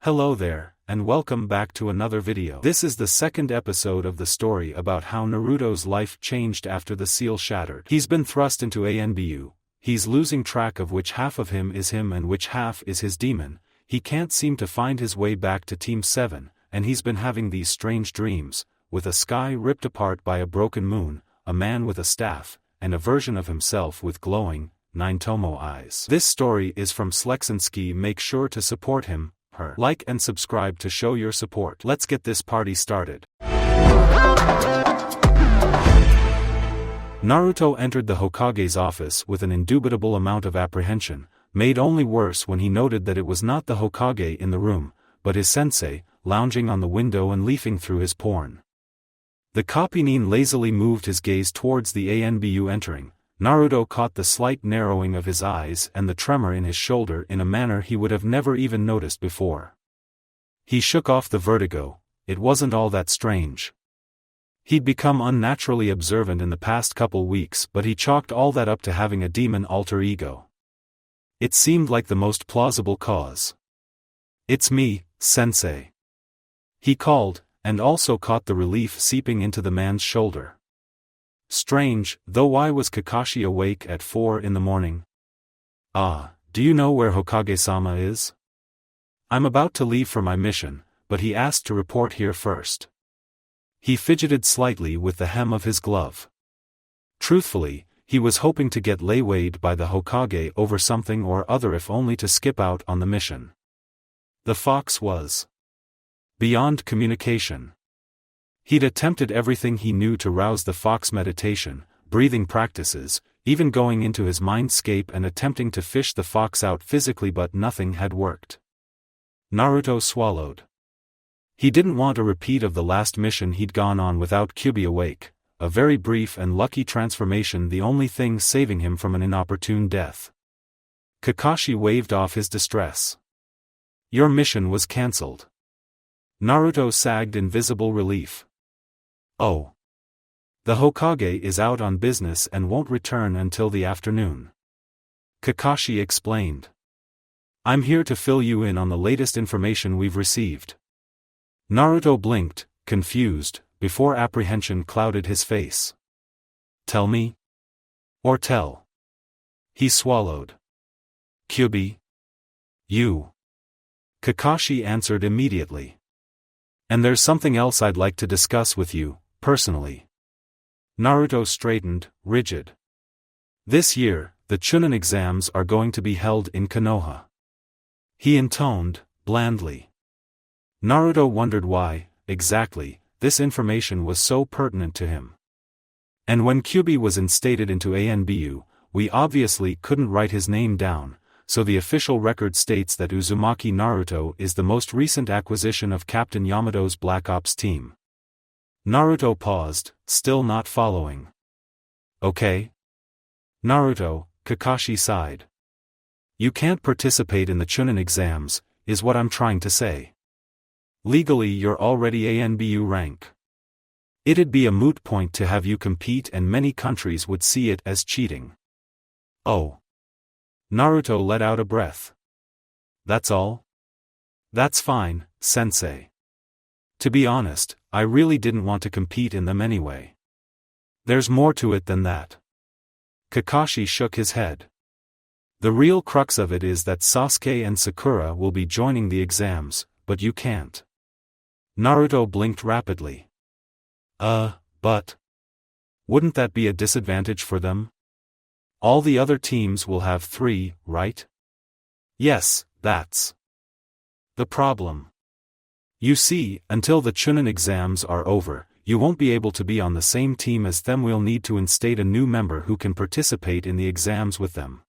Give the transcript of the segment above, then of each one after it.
Hello there, and welcome back to another video. This is the second episode of the story about how Naruto's life changed after the seal shattered. He's been thrust into Anbu, he's losing track of which half of him is him and which half is his demon, he can't seem to find his way back to Team 7, and he's been having these strange dreams, with a sky ripped apart by a broken moon, a man with a staff, and a version of himself with glowing, nine-tomoe eyes. This story is from Slexinski. Make sure to support him, her. Like and subscribe to show your support. Let's get this party started. Naruto entered the Hokage's office with an indubitable amount of apprehension, made only worse when he noted that it was not the Hokage in the room, but his sensei, lounging on the window and leafing through his porn. The Chunin lazily moved his gaze towards the Anbu entering. Naruto caught the slight narrowing of his eyes and the tremor in his shoulder in a manner he would have never even noticed before. He shook off the vertigo. It wasn't all that strange. He'd become unnaturally observant in the past couple weeks, but he chalked all that up to having a demon alter ego. It seemed like the most plausible cause. "It's me, sensei," he called, and also caught the relief seeping into the man's shoulder. Strange, though, why was Kakashi awake at 4 in the morning? "Ah, do you know where Hokage-sama is?" "I'm about to leave for my mission, but he asked to report here first." He fidgeted slightly with the hem of his glove. Truthfully, he was hoping to get laywayed by the Hokage over something or other, if only to skip out on the mission. The fox was beyond communication. He'd attempted everything he knew to rouse the fox: meditation, breathing practices, even going into his mindscape and attempting to fish the fox out physically, but nothing had worked. Naruto swallowed. He didn't want a repeat of the last mission he'd gone on without Kyuubi awake, a very brief and lucky transformation, the only thing saving him from an inopportune death. Kakashi waved off his distress. "Your mission was cancelled." Naruto sagged in visible relief. "Oh. The Hokage is out on business and won't return until the afternoon," Kakashi explained. "I'm here to fill you in on the latest information we've received." Naruto blinked, confused, before apprehension clouded his face. "Tell me? Or tell?" He swallowed. "Kyuubi? You?" Kakashi answered immediately. "And there's something else I'd like to discuss with you, personally." Naruto straightened, rigid. "This year, the Chunin exams are going to be held in Konoha," he intoned, blandly. Naruto wondered why, exactly, this information was so pertinent to him. And when Kyuubi was instated into Anbu, we obviously couldn't write his name down, so the official record states that Uzumaki Naruto is the most recent acquisition of Captain Yamato's Black Ops team. Naruto paused, still not following. "Okay. Naruto," Kakashi sighed. "You can't participate in the Chunin exams, is what I'm trying to say. Legally you're already Anbu rank. It'd be a moot point to have you compete, and many countries would see it as cheating." "Oh." Naruto let out a breath. "That's all?" "That's fine, sensei. To be honest, I really didn't want to compete in them anyway. There's more to it than that." Kakashi shook his head. "The real crux of it is that Sasuke and Sakura will be joining the exams, but you can't." Naruto blinked rapidly. But wouldn't that be a disadvantage for them? All the other teams will have 3, right?" "Yes, that's the problem. You see, until the Chunin exams are over, you won't be able to be on the same team as them. We'll need to instate a new member who can participate in the exams with them.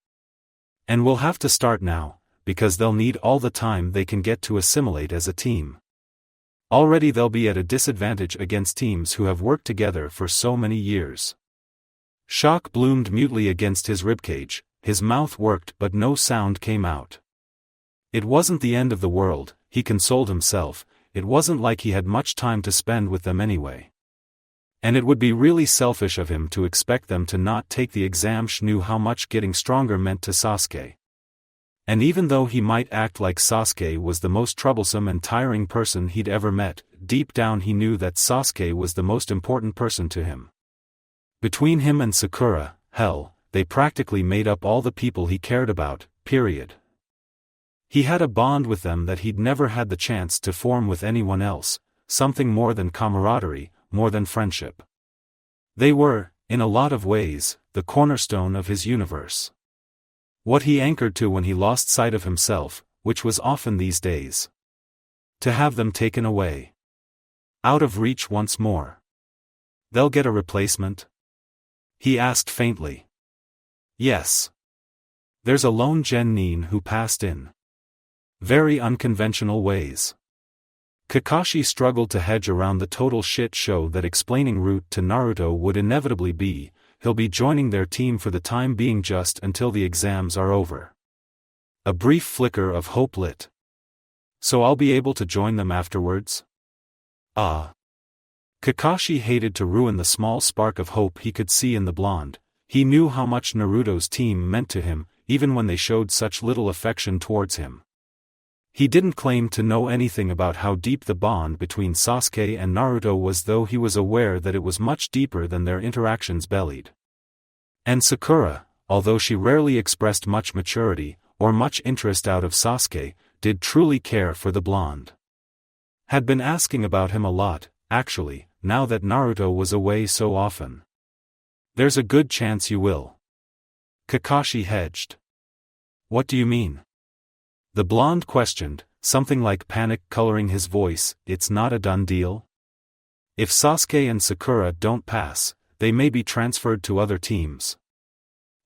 And we'll have to start now, because they'll need all the time they can get to assimilate as a team. Already they'll be at a disadvantage against teams who have worked together for so many years." Shock bloomed mutely against his ribcage, his mouth worked but no sound came out. It wasn't the end of the world, he consoled himself, it wasn't like he had much time to spend with them anyway. And it would be really selfish of him to expect them to not take the exam. She knew how much getting stronger meant to Sasuke. And even though he might act like Sasuke was the most troublesome and tiring person he'd ever met, deep down he knew that Sasuke was the most important person to him. Between him and Sakura, hell, they practically made up all the people he cared about, period. He had a bond with them that he'd never had the chance to form with anyone else, something more than camaraderie, more than friendship. They were, in a lot of ways, the cornerstone of his universe. What he anchored to when he lost sight of himself, which was often these days. To have them taken away. Out of reach once more. They'll get a replacement? He asked faintly. Yes. There's a lone genin who passed in very unconventional ways. Kakashi struggled to hedge around the total shit show that explaining route to Naruto would inevitably be. He'll be joining their team for the time being just until the exams are over. A brief flicker of hope lit. So I'll be able to join them afterwards? Ah. Kakashi hated to ruin the small spark of hope he could see in the blonde. He knew how much Naruto's team meant to him, even when they showed such little affection towards him. He didn't claim to know anything about how deep the bond between Sasuke and Naruto was, though he was aware that it was much deeper than their interactions bellied. And Sakura, although she rarely expressed much maturity, or much interest out of Sasuke, did truly care for the blonde. Had been asking about him a lot, actually, now that Naruto was away so often. There's a good chance you will. Kakashi hedged. What do you mean? The blonde questioned, something like panic coloring his voice. It's not a done deal? If Sasuke and Sakura don't pass, they may be transferred to other teams.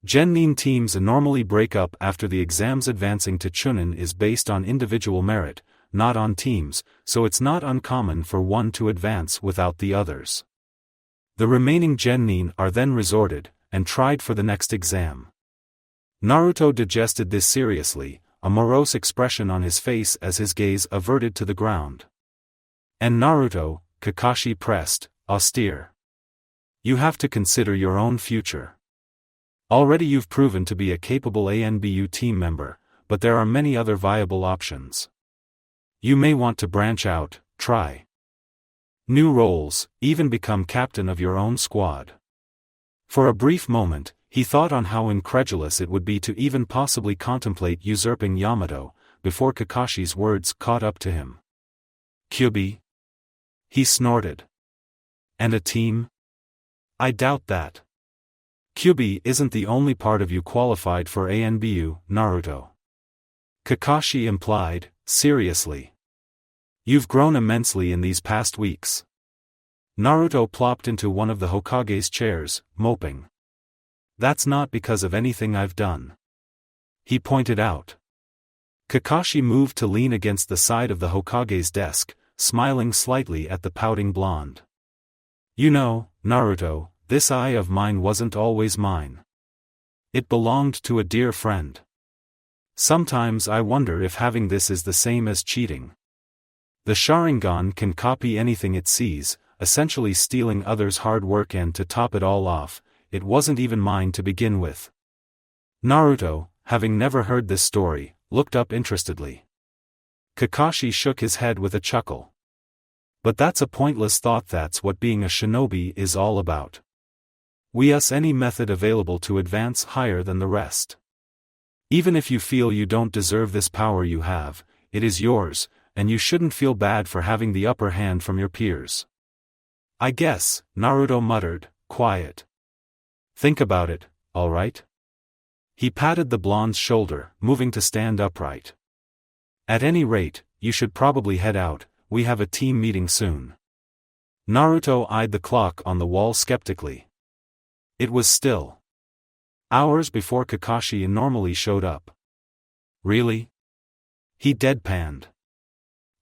Genin teams normally break up after the exams. Advancing to Chunin is based on individual merit, not on teams, so it's not uncommon for one to advance without the others. The remaining genin are then resorted, and tried for the next exam. Naruto digested this seriously, a morose expression on his face as his gaze averted to the ground. And Naruto, Kakashi pressed, austere. You have to consider your own future. Already you've proven to be a capable Anbu team member, but there are many other viable options. You may want to branch out, try new roles, even become captain of your own squad. For a brief moment, he thought on how incredulous it would be to even possibly contemplate usurping Yamato, before Kakashi's words caught up to him. Kyubi? He snorted. And a team? I doubt that. Kyubi isn't the only part of you qualified for Anbu, Naruto. Kakashi implied, seriously. You've grown immensely in these past weeks. Naruto plopped into one of the Hokage's chairs, moping. That's not because of anything I've done. He pointed out. Kakashi moved to lean against the side of the Hokage's desk, smiling slightly at the pouting blonde. You know, Naruto, this eye of mine wasn't always mine. It belonged to a dear friend. Sometimes I wonder if having this is the same as cheating. The Sharingan can copy anything it sees, essentially stealing others' hard work, and to top it all off, it wasn't even mine to begin with. Naruto, having never heard this story, looked up interestedly. Kakashi shook his head with a chuckle. But that's a pointless thought. That's what being a shinobi is all about. We use any method available to advance higher than the rest. Even if you feel you don't deserve this power you have, it is yours, and you shouldn't feel bad for having the upper hand from your peers. I guess, Naruto muttered, quiet. Think about it, all right? He patted the blonde's shoulder, moving to stand upright. At any rate, you should probably head out, we have a team meeting soon. Naruto eyed the clock on the wall skeptically. It was still hours before Kakashi normally showed up. Really? He deadpanned.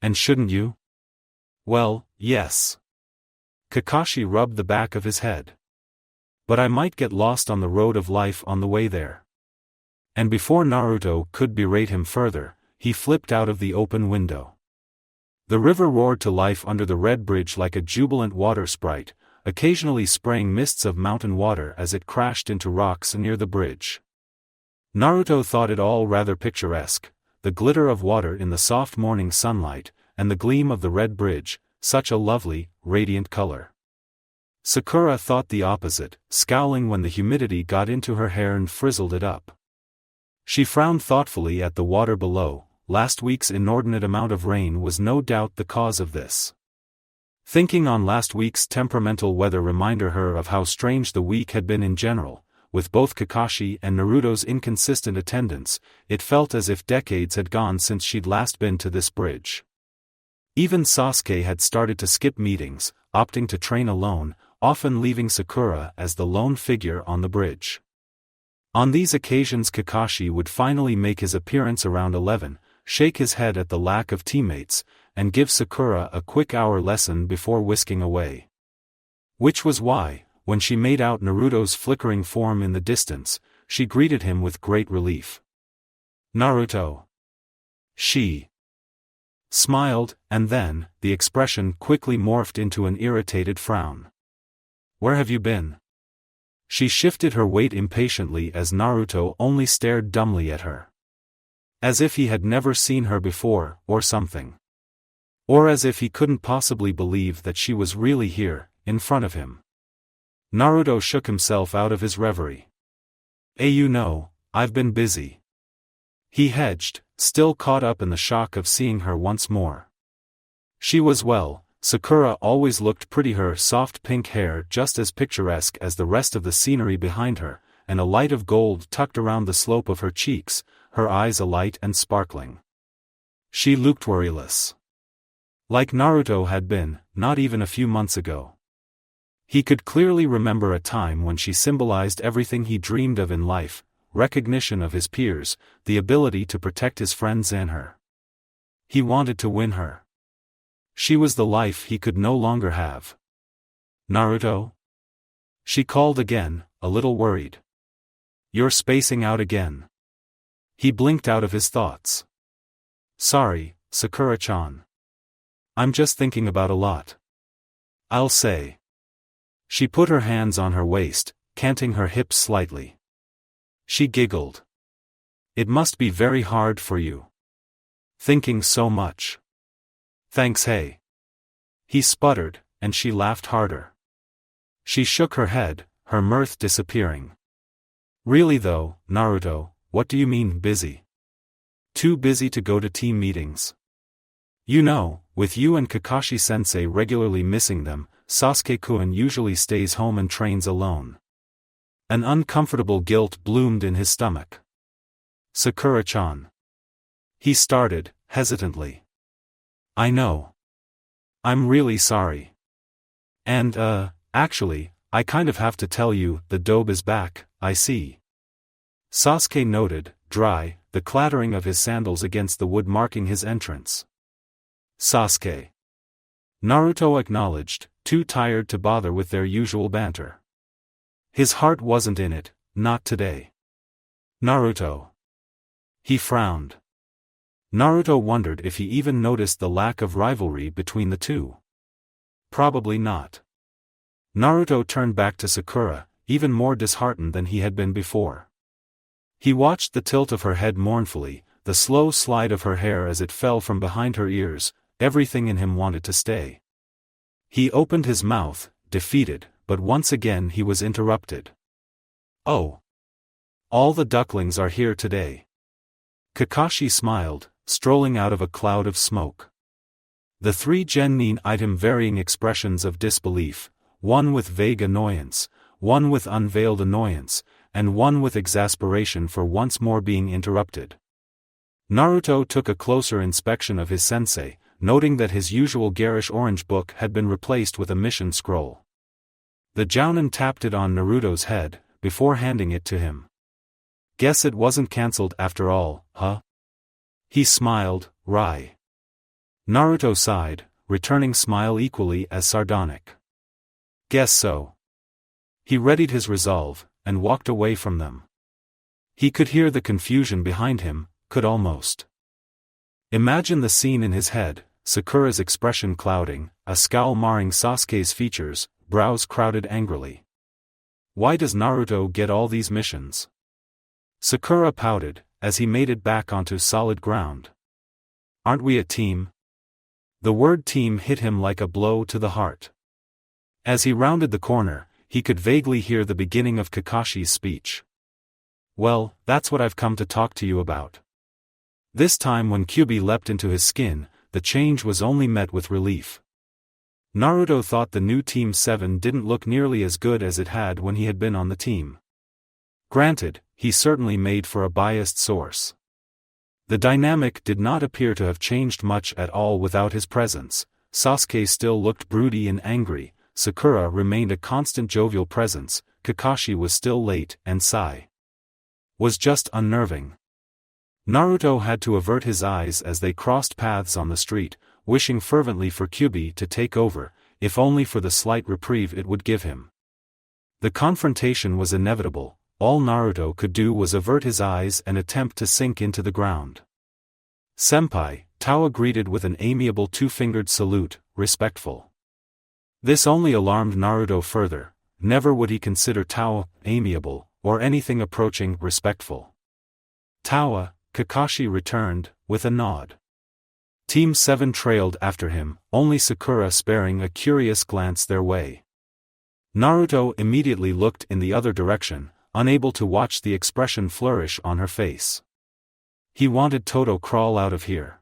And shouldn't you? Well, yes. Kakashi rubbed the back of his head. But I might get lost on the road of life on the way there. And before Naruto could berate him further, he flipped out of the open window. The river roared to life under the red bridge like a jubilant water sprite, occasionally spraying mists of mountain water as it crashed into rocks near the bridge. Naruto thought it all rather picturesque, the glitter of water in the soft morning sunlight, and the gleam of the red bridge, such a lovely, radiant color. Sakura thought the opposite, scowling when the humidity got into her hair and frizzled it up. She frowned thoughtfully at the water below. Last week's inordinate amount of rain was no doubt the cause of this. Thinking on last week's temperamental weather reminded her of how strange the week had been in general. With both Kakashi and Naruto's inconsistent attendance, it felt as if decades had gone since she'd last been to this bridge. Even Sasuke had started to skip meetings, opting to train alone, often leaving Sakura as the lone figure on the bridge. On these occasions Kakashi would finally make his appearance around 11, shake his head at the lack of teammates, and give Sakura a quick hour lesson before whisking away. Which was why, when she made out Naruto's flickering form in the distance, she greeted him with great relief. "Naruto." She smiled, and then, the expression quickly morphed into an irritated frown. "Where have you been?" She shifted her weight impatiently as Naruto only stared dumbly at her. As if he had never seen her before, or something. Or as if he couldn't possibly believe that she was really here, in front of him. Naruto shook himself out of his reverie. You know, I've been busy." He hedged, still caught up in the shock of seeing her once more. She was well. Sakura always looked pretty, her soft pink hair just as picturesque as the rest of the scenery behind her, and a light of gold tucked around the slope of her cheeks, her eyes alight and sparkling. She looked worryless. Like Naruto had been, not even a few months ago. He could clearly remember a time when she symbolized everything he dreamed of in life: recognition of his peers, the ability to protect his friends and her. He wanted to win her. She was the life he could no longer have. "Naruto?" She called again, a little worried. "You're spacing out again." He blinked out of his thoughts. "Sorry, Sakura-chan. I'm just thinking about a lot. I'll say." She put her hands on her waist, canting her hips slightly. She giggled. "It must be very hard for you. Thinking so much." "Thanks, hey." He sputtered, and she laughed harder. She shook her head, her mirth disappearing. "Really though, Naruto, what do you mean busy? Too busy to go to team meetings? You know, with you and Kakashi-sensei regularly missing them, Sasuke-kun usually stays home and trains alone." An uncomfortable guilt bloomed in his stomach. "Sakura-chan." He started, hesitantly. "I know. I'm really sorry. And, actually, I kind of have to tell you, the dobe is back, I see." Sasuke noted, dry, the clattering of his sandals against the wood marking his entrance. "Sasuke." Naruto acknowledged, too tired to bother with their usual banter. His heart wasn't in it, not today. "Naruto." He frowned. Naruto wondered if he even noticed the lack of rivalry between the two. Probably not. Naruto turned back to Sakura, even more disheartened than he had been before. He watched the tilt of her head mournfully, the slow slide of her hair as it fell from behind her ears. Everything in him wanted to stay. He opened his mouth, defeated, but once again he was interrupted. "Oh. All the ducklings are here today." Kakashi smiled, strolling out of a cloud of smoke. The three genin item varying expressions of disbelief, one with vague annoyance, one with unveiled annoyance, and one with exasperation for once more being interrupted. Naruto took a closer inspection of his sensei, noting that his usual garish orange book had been replaced with a mission scroll. The jounin tapped it on Naruto's head, before handing it to him. "Guess it wasn't cancelled after all, huh?" He smiled, wry. Naruto sighed, returning smile equally as sardonic. "Guess so." He readied his resolve, and walked away from them. He could hear the confusion behind him, could almost imagine the scene in his head, Sakura's expression clouding, a scowl marring Sasuke's features, brows crowded angrily. Why does Naruto get all these missions? Sakura pouted, as he made it back onto solid ground. Aren't we a team? The word team hit him like a blow to the heart. As he rounded the corner, he could vaguely hear the beginning of Kakashi's speech. Well, that's what I've come to talk to you about. This time when Kyuubi leapt into his skin, the change was only met with relief. Naruto thought the new Team 7 didn't look nearly as good as it had when he had been on the team. Granted, he certainly made for a biased source. The dynamic did not appear to have changed much at all without his presence. Sasuke still looked broody and angry, Sakura remained a constant jovial presence, Kakashi was still late, and Sai was just unnerving. Naruto had to avert his eyes as they crossed paths on the street, wishing fervently for Kyuubi to take over, if only for the slight reprieve it would give him. The confrontation was inevitable, all Naruto could do was avert his eyes and attempt to sink into the ground. Senpai, Tawa greeted with an amiable two-fingered salute, respectful. This only alarmed Naruto further, never would he consider Tawa amiable, or anything approaching respectful. Tawa, Kakashi returned, with a nod. Team 7 trailed after him, only Sakura sparing a curious glance their way. Naruto immediately looked in the other direction, unable to watch the expression flourish on her face. He wanted Toto crawl out of here.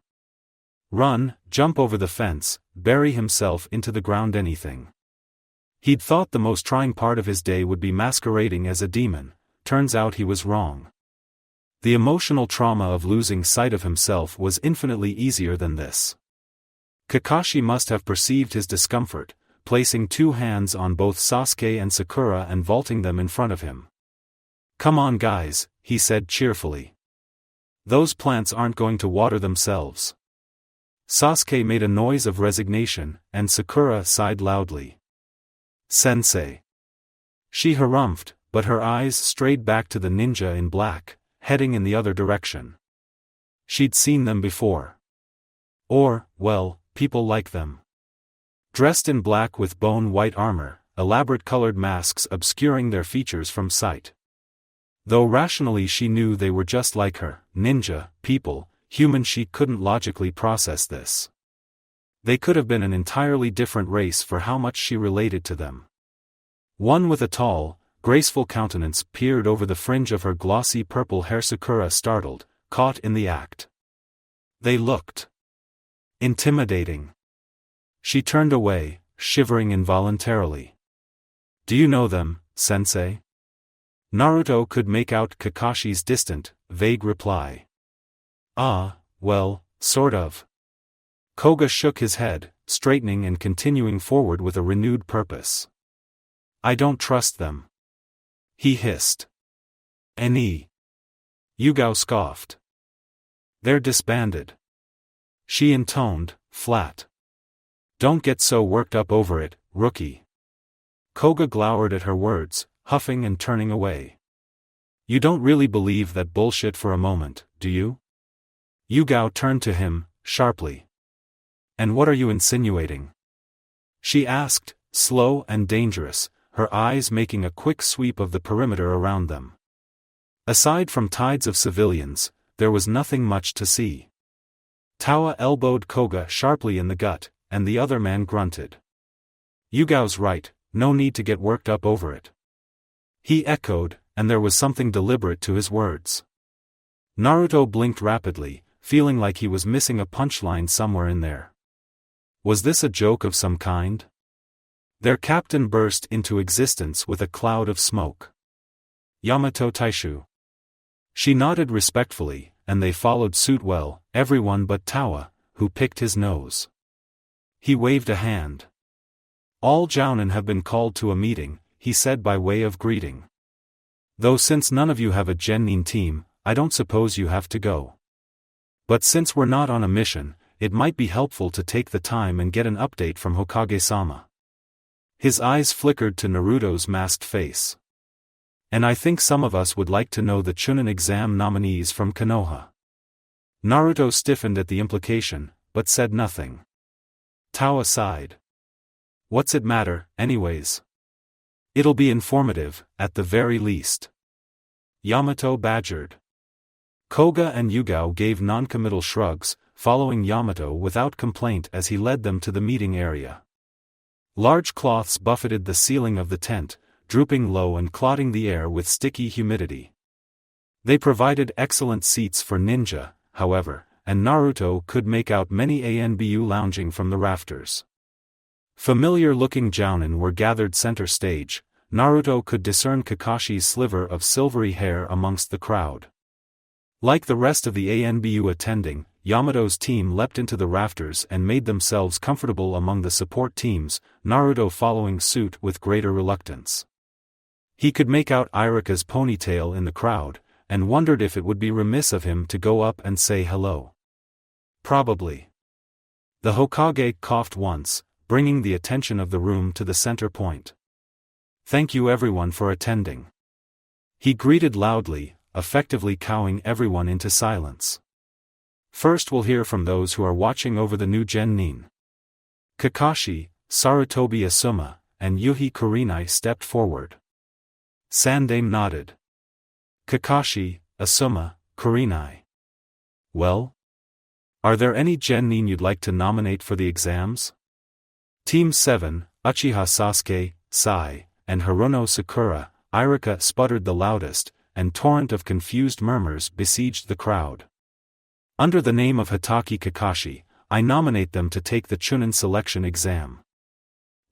Run, jump over the fence, bury himself into the ground, anything. He'd thought the most trying part of his day would be masquerading as a demon, turns out he was wrong. The emotional trauma of losing sight of himself was infinitely easier than this. Kakashi must have perceived his discomfort, placing two hands on both Sasuke and Sakura and vaulting them in front of him. "Come on guys," he said cheerfully. "Those plants aren't going to water themselves." Sasuke made a noise of resignation, and Sakura sighed loudly. "Sensei." She harumphed, but her eyes strayed back to the ninja in black, heading in the other direction. She'd seen them before. Or, well, people like them. Dressed in black with bone-white armor, elaborate colored masks obscuring their features from sight. Though rationally she knew they were just like her, ninja, people, human, she couldn't logically process this. They could have been an entirely different race for how much she related to them. One with a tall, graceful countenance peered over the fringe of her glossy purple hair. Sakura startled, caught in the act. They looked intimidating. She turned away, shivering involuntarily. "Do you know them, sensei?" Naruto could make out Kakashi's distant, vague reply. "Ah, well, sort of." Koga shook his head, straightening and continuing forward with a renewed purpose. "I don't trust them," he hissed. "Ne." Yuga scoffed. "They're disbanded," she intoned, flat. "Don't get so worked up over it, rookie." Koga glowered at her words, huffing and turning away. "You don't really believe that bullshit for a moment, do you?" Yuga turned to him, sharply. "And what are you insinuating?" she asked, slow and dangerous, her eyes making a quick sweep of the perimeter around them. Aside from tides of civilians, there was nothing much to see. Tawa elbowed Koga sharply in the gut, and the other man grunted. "Yugao's right, no need to get worked up over it," he echoed, and there was something deliberate to his words. Naruto blinked rapidly, feeling like he was missing a punchline somewhere in there. Was this a joke of some kind? Their captain burst into existence with a cloud of smoke. "Yamato Taishu." She nodded respectfully, and they followed suit, well, everyone but Tawa, who picked his nose. He waved a hand. "All jounin have been called to a meeting," he said by way of greeting. "Though since none of you have a genin team, I don't suppose you have to go. But since we're not on a mission, it might be helpful to take the time and get an update from Hokage-sama." His eyes flickered to Naruto's masked face. "And I think some of us would like to know the Chunin exam nominees from Konoha." Naruto stiffened at the implication, but said nothing. Tawa sighed. "What's it matter, anyways? It'll be informative, at the very least." Yamato badgered. Koga and Yuga gave non-committal shrugs, following Yamato without complaint as he led them to the meeting area. Large cloths buffeted the ceiling of the tent, drooping low and clotting the air with sticky humidity. They provided excellent seats for ninja, however, and Naruto could make out many Anbu lounging from the rafters. Familiar-looking jounin were gathered center stage. Naruto could discern Kakashi's sliver of silvery hair amongst the crowd. Like the rest of the Anbu attending, Yamato's team leapt into the rafters and made themselves comfortable among the support teams, Naruto following suit with greater reluctance. He could make out Iruka's ponytail in the crowd, and wondered if it would be remiss of him to go up and say hello. Probably. The Hokage coughed once, bringing the attention of the room to the center point. "Thank you everyone for attending." He greeted loudly, effectively cowing everyone into silence. "First we'll hear from those who are watching over the new Genin." Kakashi, Sarutobi Asuma, and Yuhi Kurenai stepped forward. Sandame nodded. Kakashi, Asuma, Kurenai. "Well? Are there any Genin you'd like to nominate for the exams?" Team 7, Uchiha Sasuke, Sai, and Hirono Sakura, Iruka sputtered the loudest, and torrent of confused murmurs besieged the crowd. "Under the name of Hitaki Kakashi, I nominate them to take the Chunin selection exam."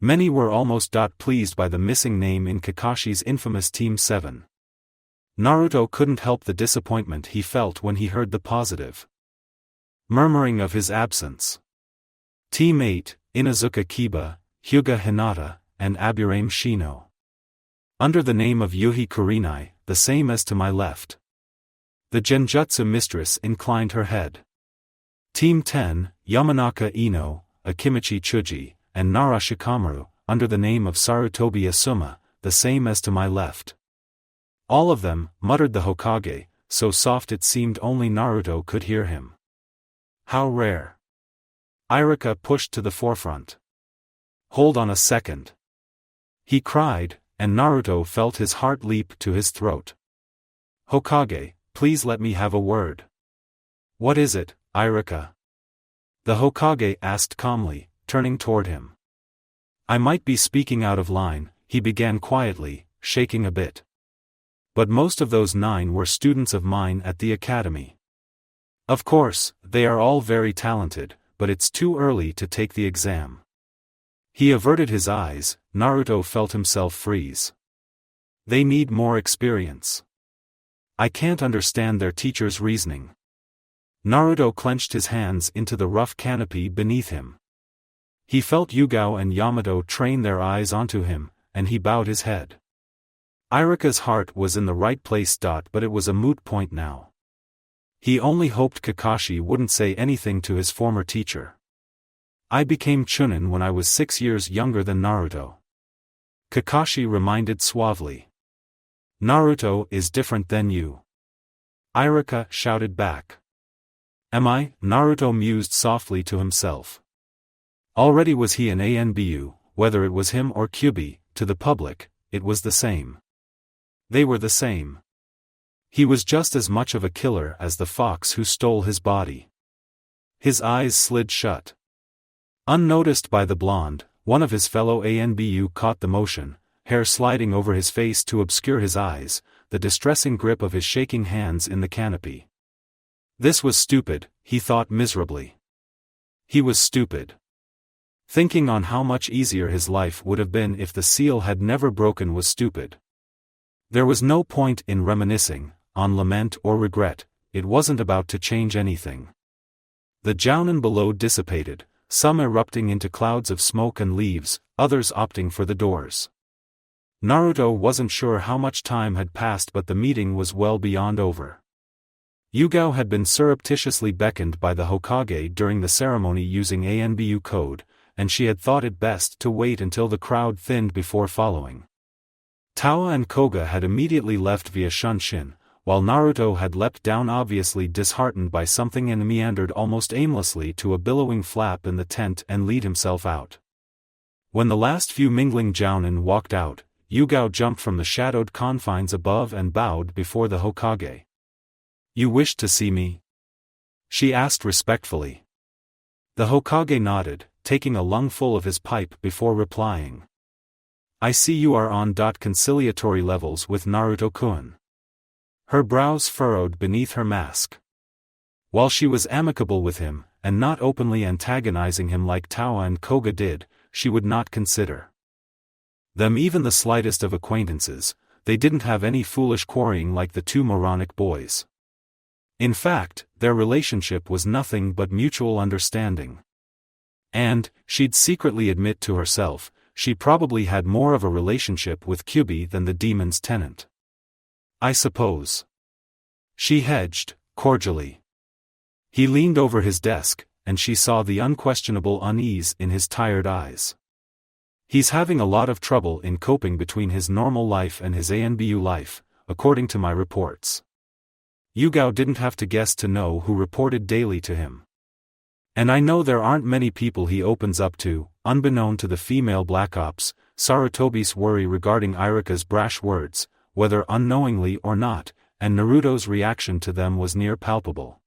Many were almost pleased by the missing name in Kakashi's infamous Team 7. Naruto couldn't help the disappointment he felt when he heard the positive murmuring of his absence. Team 8, Inazuka Kiba, Hyuga Hinata, and Aburame Shino. Under the name of Yuhi Kurenai, the same as to my left. The Genjutsu mistress inclined her head. Team 10, Yamanaka Ino, Akimichi Chuji, and Nara Shikamaru, under the name of Sarutobi Asuma, the same as to my left. "All of them," muttered the Hokage, so soft it seemed only Naruto could hear him. "How rare." Iruka pushed to the forefront. "Hold on a second," he cried, and Naruto felt his heart leap to his throat. "Hokage, please let me have a word." "What is it, Iruka?" The Hokage asked calmly, turning toward him. "I might be speaking out of line," he began quietly, shaking a bit. "But most of those 9 were students of mine at the academy. Of course, they are all very talented, but it's too early to take the exam." He averted his eyes. Naruto felt himself freeze. "They need more experience. I can't understand their teacher's reasoning." Naruto clenched his hands into the rough canopy beneath him. He felt Yuga and Yamato train their eyes onto him, and he bowed his head. Iruka's heart was in the right place, but it was a moot point now. He only hoped Kakashi wouldn't say anything to his former teacher. "I became Chunin when I was 6 years younger than Naruto," Kakashi reminded suavely. "Naruto is different than you," Iruka shouted back. "Am I?" Naruto mused softly to himself. Already was he an Anbu, whether it was him or Kyubi, to the public, it was the same. They were the same. He was just as much of a killer as the fox who stole his body. His eyes slid shut. Unnoticed by the blonde, one of his fellow Anbu caught the motion, hair sliding over his face to obscure his eyes, the distressing grip of his shaking hands in the canopy. This was stupid, he thought miserably. He was stupid. Thinking on how much easier his life would have been if the seal had never broken was stupid. There was no point in reminiscing, on lament or regret, it wasn't about to change anything. The jounin below dissipated, some erupting into clouds of smoke and leaves, others opting for the doors. Naruto wasn't sure how much time had passed, but the meeting was well beyond over. Yuga had been surreptitiously beckoned by the Hokage during the ceremony using Anbu code, and she had thought it best to wait until the crowd thinned before following. Tawa and Koga had immediately left via Shunshin, while Naruto had leapt down obviously disheartened by something and meandered almost aimlessly to a billowing flap in the tent and lead himself out. When the last few mingling jounin walked out, Yuga jumped from the shadowed confines above and bowed before the Hokage. "You wished to see me?" she asked respectfully. The Hokage nodded, taking a lungful of his pipe before replying. "I see you are on conciliatory levels with Naruto-kun." Her brows furrowed beneath her mask. While she was amicable with him, and not openly antagonizing him like Tawa and Koga did, she would not consider them even the slightest of acquaintances. They didn't have any foolish quarrying like the two moronic boys. In fact, their relationship was nothing but mutual understanding. And, she'd secretly admit to herself, she probably had more of a relationship with Kyubi than the demon's tenant. "I suppose," she hedged, cordially. He leaned over his desk, and she saw the unquestionable unease in his tired eyes. "He's having a lot of trouble in coping between his normal life and his Anbu life, according to my reports." Yuga didn't have to guess to know who reported daily to him. "And I know there aren't many people he opens up to." Unbeknown to the female Black Ops, Sarutobi's worry regarding Irika's brash words, whether unknowingly or not, and Naruto's reaction to them was near palpable.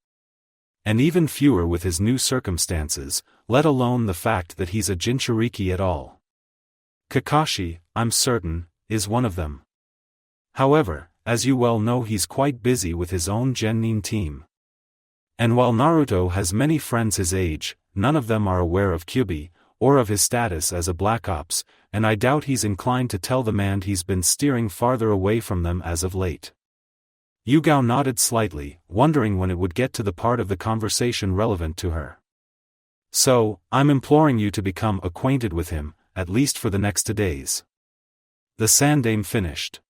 And even fewer with his new circumstances, let alone the fact that he's a Jinchuriki at all. Kakashi, I'm certain, is one of them. However, as you well know, he's quite busy with his own Genin team. And while Naruto has many friends his age, none of them are aware of Kyubi, or of his status as a Black Ops, and I doubt he's inclined to tell the man he's been steering farther away from them as of late. Yuga nodded slightly, wondering when it would get to the part of the conversation relevant to her. "So, I'm imploring you to become acquainted with him, at least for the next 2 days." The Sandame finished.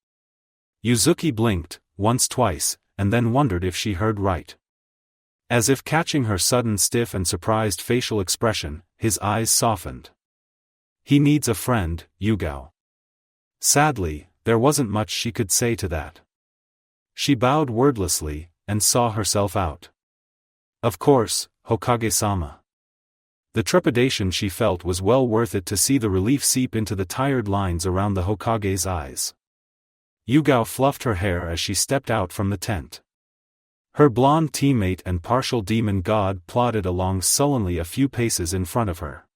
Yuzuki blinked, twice, and then wondered if she heard right. As if catching her sudden stiff and surprised facial expression, his eyes softened. "He needs a friend, Yuga." Sadly, there wasn't much she could say to that. She bowed wordlessly, and saw herself out. "Of course, Hokage-sama." The trepidation she felt was well worth it to see the relief seep into the tired lines around the Hokage's eyes. Yuga fluffed her hair as she stepped out from the tent. Her blonde teammate and partial demon god plodded along sullenly a few paces in front of her.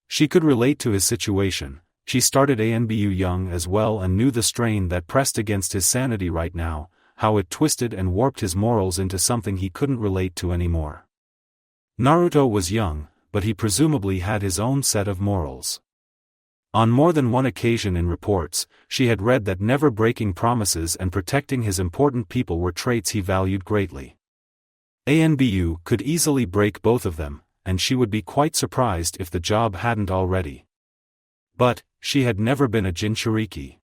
She could relate to his situation. She started Anbu young as well and knew the strain that pressed against his sanity right now, how it twisted and warped his morals into something he couldn't relate to anymore. Naruto was young, but he presumably had his own set of morals. On more than one occasion in reports, she had read that never breaking promises and protecting his important people were traits he valued greatly. Anbu could easily break both of them, and she would be quite surprised if the job hadn't already. But, she had never been a Jinchuriki.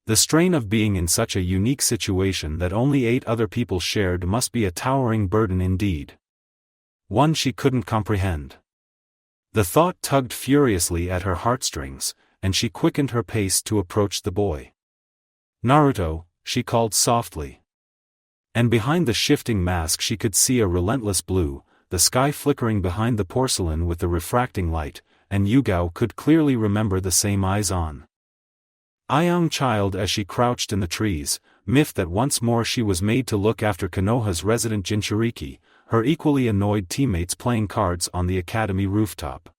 The strain of being in such a unique situation that only 8 other people shared must be a towering burden indeed. One she couldn't comprehend. The thought tugged furiously at her heartstrings, and she quickened her pace to approach the boy. "Naruto," she called softly. And behind the shifting mask she could see a relentless blue, the sky flickering behind the porcelain with the refracting light, and Yuga could clearly remember the same eyes on a young child as she crouched in the trees, miffed that once more she was made to look after Konoha's resident Jinchuriki, her equally annoyed teammates playing cards on the academy rooftop.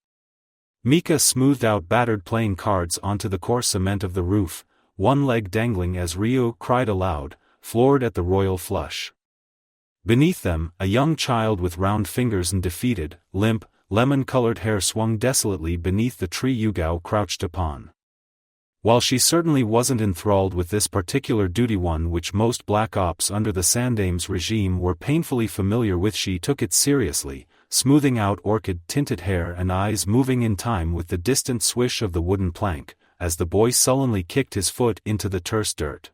Mika smoothed out battered playing cards onto the coarse cement of the roof, one leg dangling as Ryo cried aloud, floored at the royal flush. Beneath them, a young child with round fingers and defeated, limp, lemon-colored hair swung desolately beneath the tree Yuga crouched upon. While she certainly wasn't enthralled with this particular duty, one which most Black Ops under the Sandame's regime were painfully familiar with, she took it seriously, smoothing out orchid-tinted hair and eyes moving in time with the distant swish of the wooden plank, as the boy sullenly kicked his foot into the terse dirt.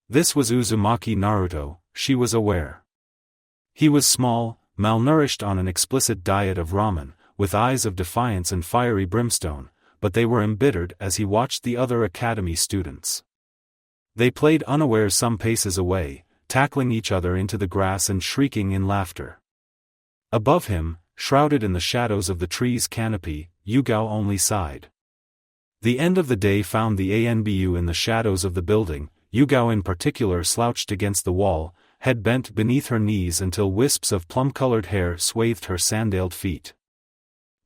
This was Uzumaki Naruto, she was aware. He was small, malnourished on an explicit diet of ramen, with eyes of defiance and fiery brimstone, but they were embittered as he watched the other academy students. They played unawares some paces away, tackling each other into the grass and shrieking in laughter. Above him, shrouded in the shadows of the tree's canopy, Yuga only sighed. The end of the day found the Anbu in the shadows of the building, Yuga in particular slouched against the wall, head bent beneath her knees until wisps of plum-colored hair swathed her sandaled feet.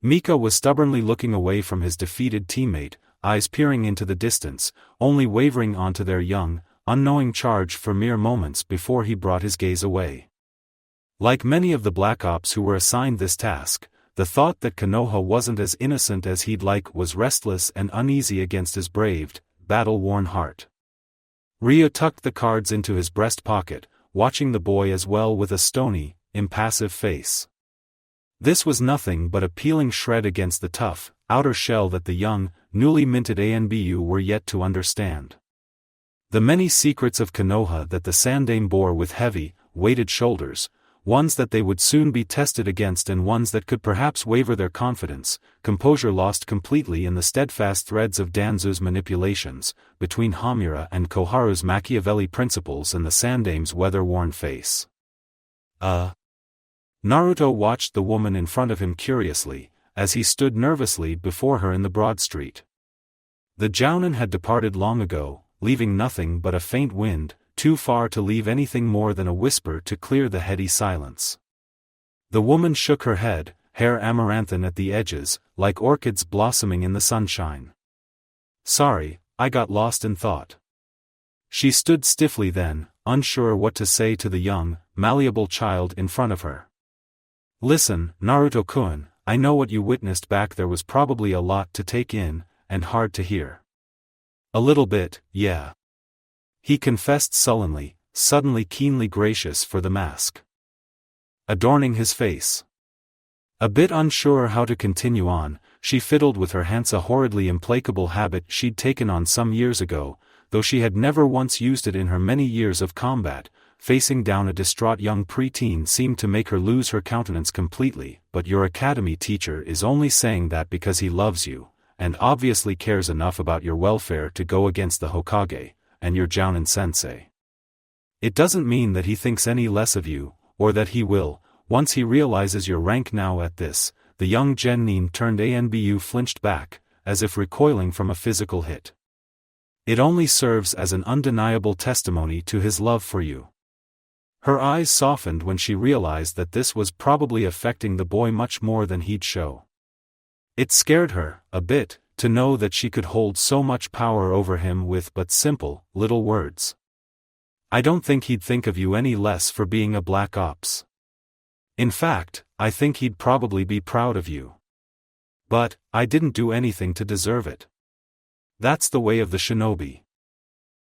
Mika was stubbornly looking away from his defeated teammate, eyes peering into the distance, only wavering onto their young, unknowing charge for mere moments before he brought his gaze away. Like many of the Black Ops who were assigned this task, the thought that Konoha wasn't as innocent as he'd like was restless and uneasy against his braved, battle-worn heart. Ryo tucked the cards into his breast pocket, watching the boy as well with a stony, impassive face. This was nothing but a peeling shred against the tough, outer shell that the young, newly minted Anbu were yet to understand. The many secrets of Konoha that the Sandaime bore with heavy, weighted shoulders, ones that they would soon be tested against and ones that could perhaps waver their confidence, composure lost completely in the steadfast threads of Danzu's manipulations, between Hamura and Koharu's Machiavelli principles and the Sandaime's weather-worn face. Naruto watched the woman in front of him curiously, as he stood nervously before her in the broad street. The Jounin had departed long ago, leaving nothing but a faint wind, too far to leave anything more than a whisper to clear the heady silence. The woman shook her head, hair amaranthine at the edges, like orchids blossoming in the sunshine. "Sorry, I got lost in thought." She stood stiffly then, unsure what to say to the young, malleable child in front of her. "Listen, Naruto-kun, I know what you witnessed back there was probably a lot to take in, and hard to hear." "A little bit, yeah," he confessed sullenly, suddenly keenly gracious for the mask adorning his face. A bit unsure how to continue on, she fiddled with her hands, a horridly implacable habit she'd taken on some years ago, though she had never once used it in her many years of combat. Facing down a distraught young preteen seemed to make her lose her countenance completely. "But your academy teacher is only saying that because he loves you, and obviously cares enough about your welfare to go against the Hokage, and your Jounin sensei. It doesn't mean that he thinks any less of you, or that he will, once he realizes your rank." Now at this, the young genin turned Anbu flinched back, as if recoiling from a physical hit. "It only serves as an undeniable testimony to his love for you." Her eyes softened when she realized that this was probably affecting the boy much more than he'd show. It scared her, a bit, to know that she could hold so much power over him with but simple, little words. "I don't think he'd think of you any less for being a Black Ops. In fact, I think he'd probably be proud of you. But, I didn't do anything to deserve it. That's the way of the shinobi,"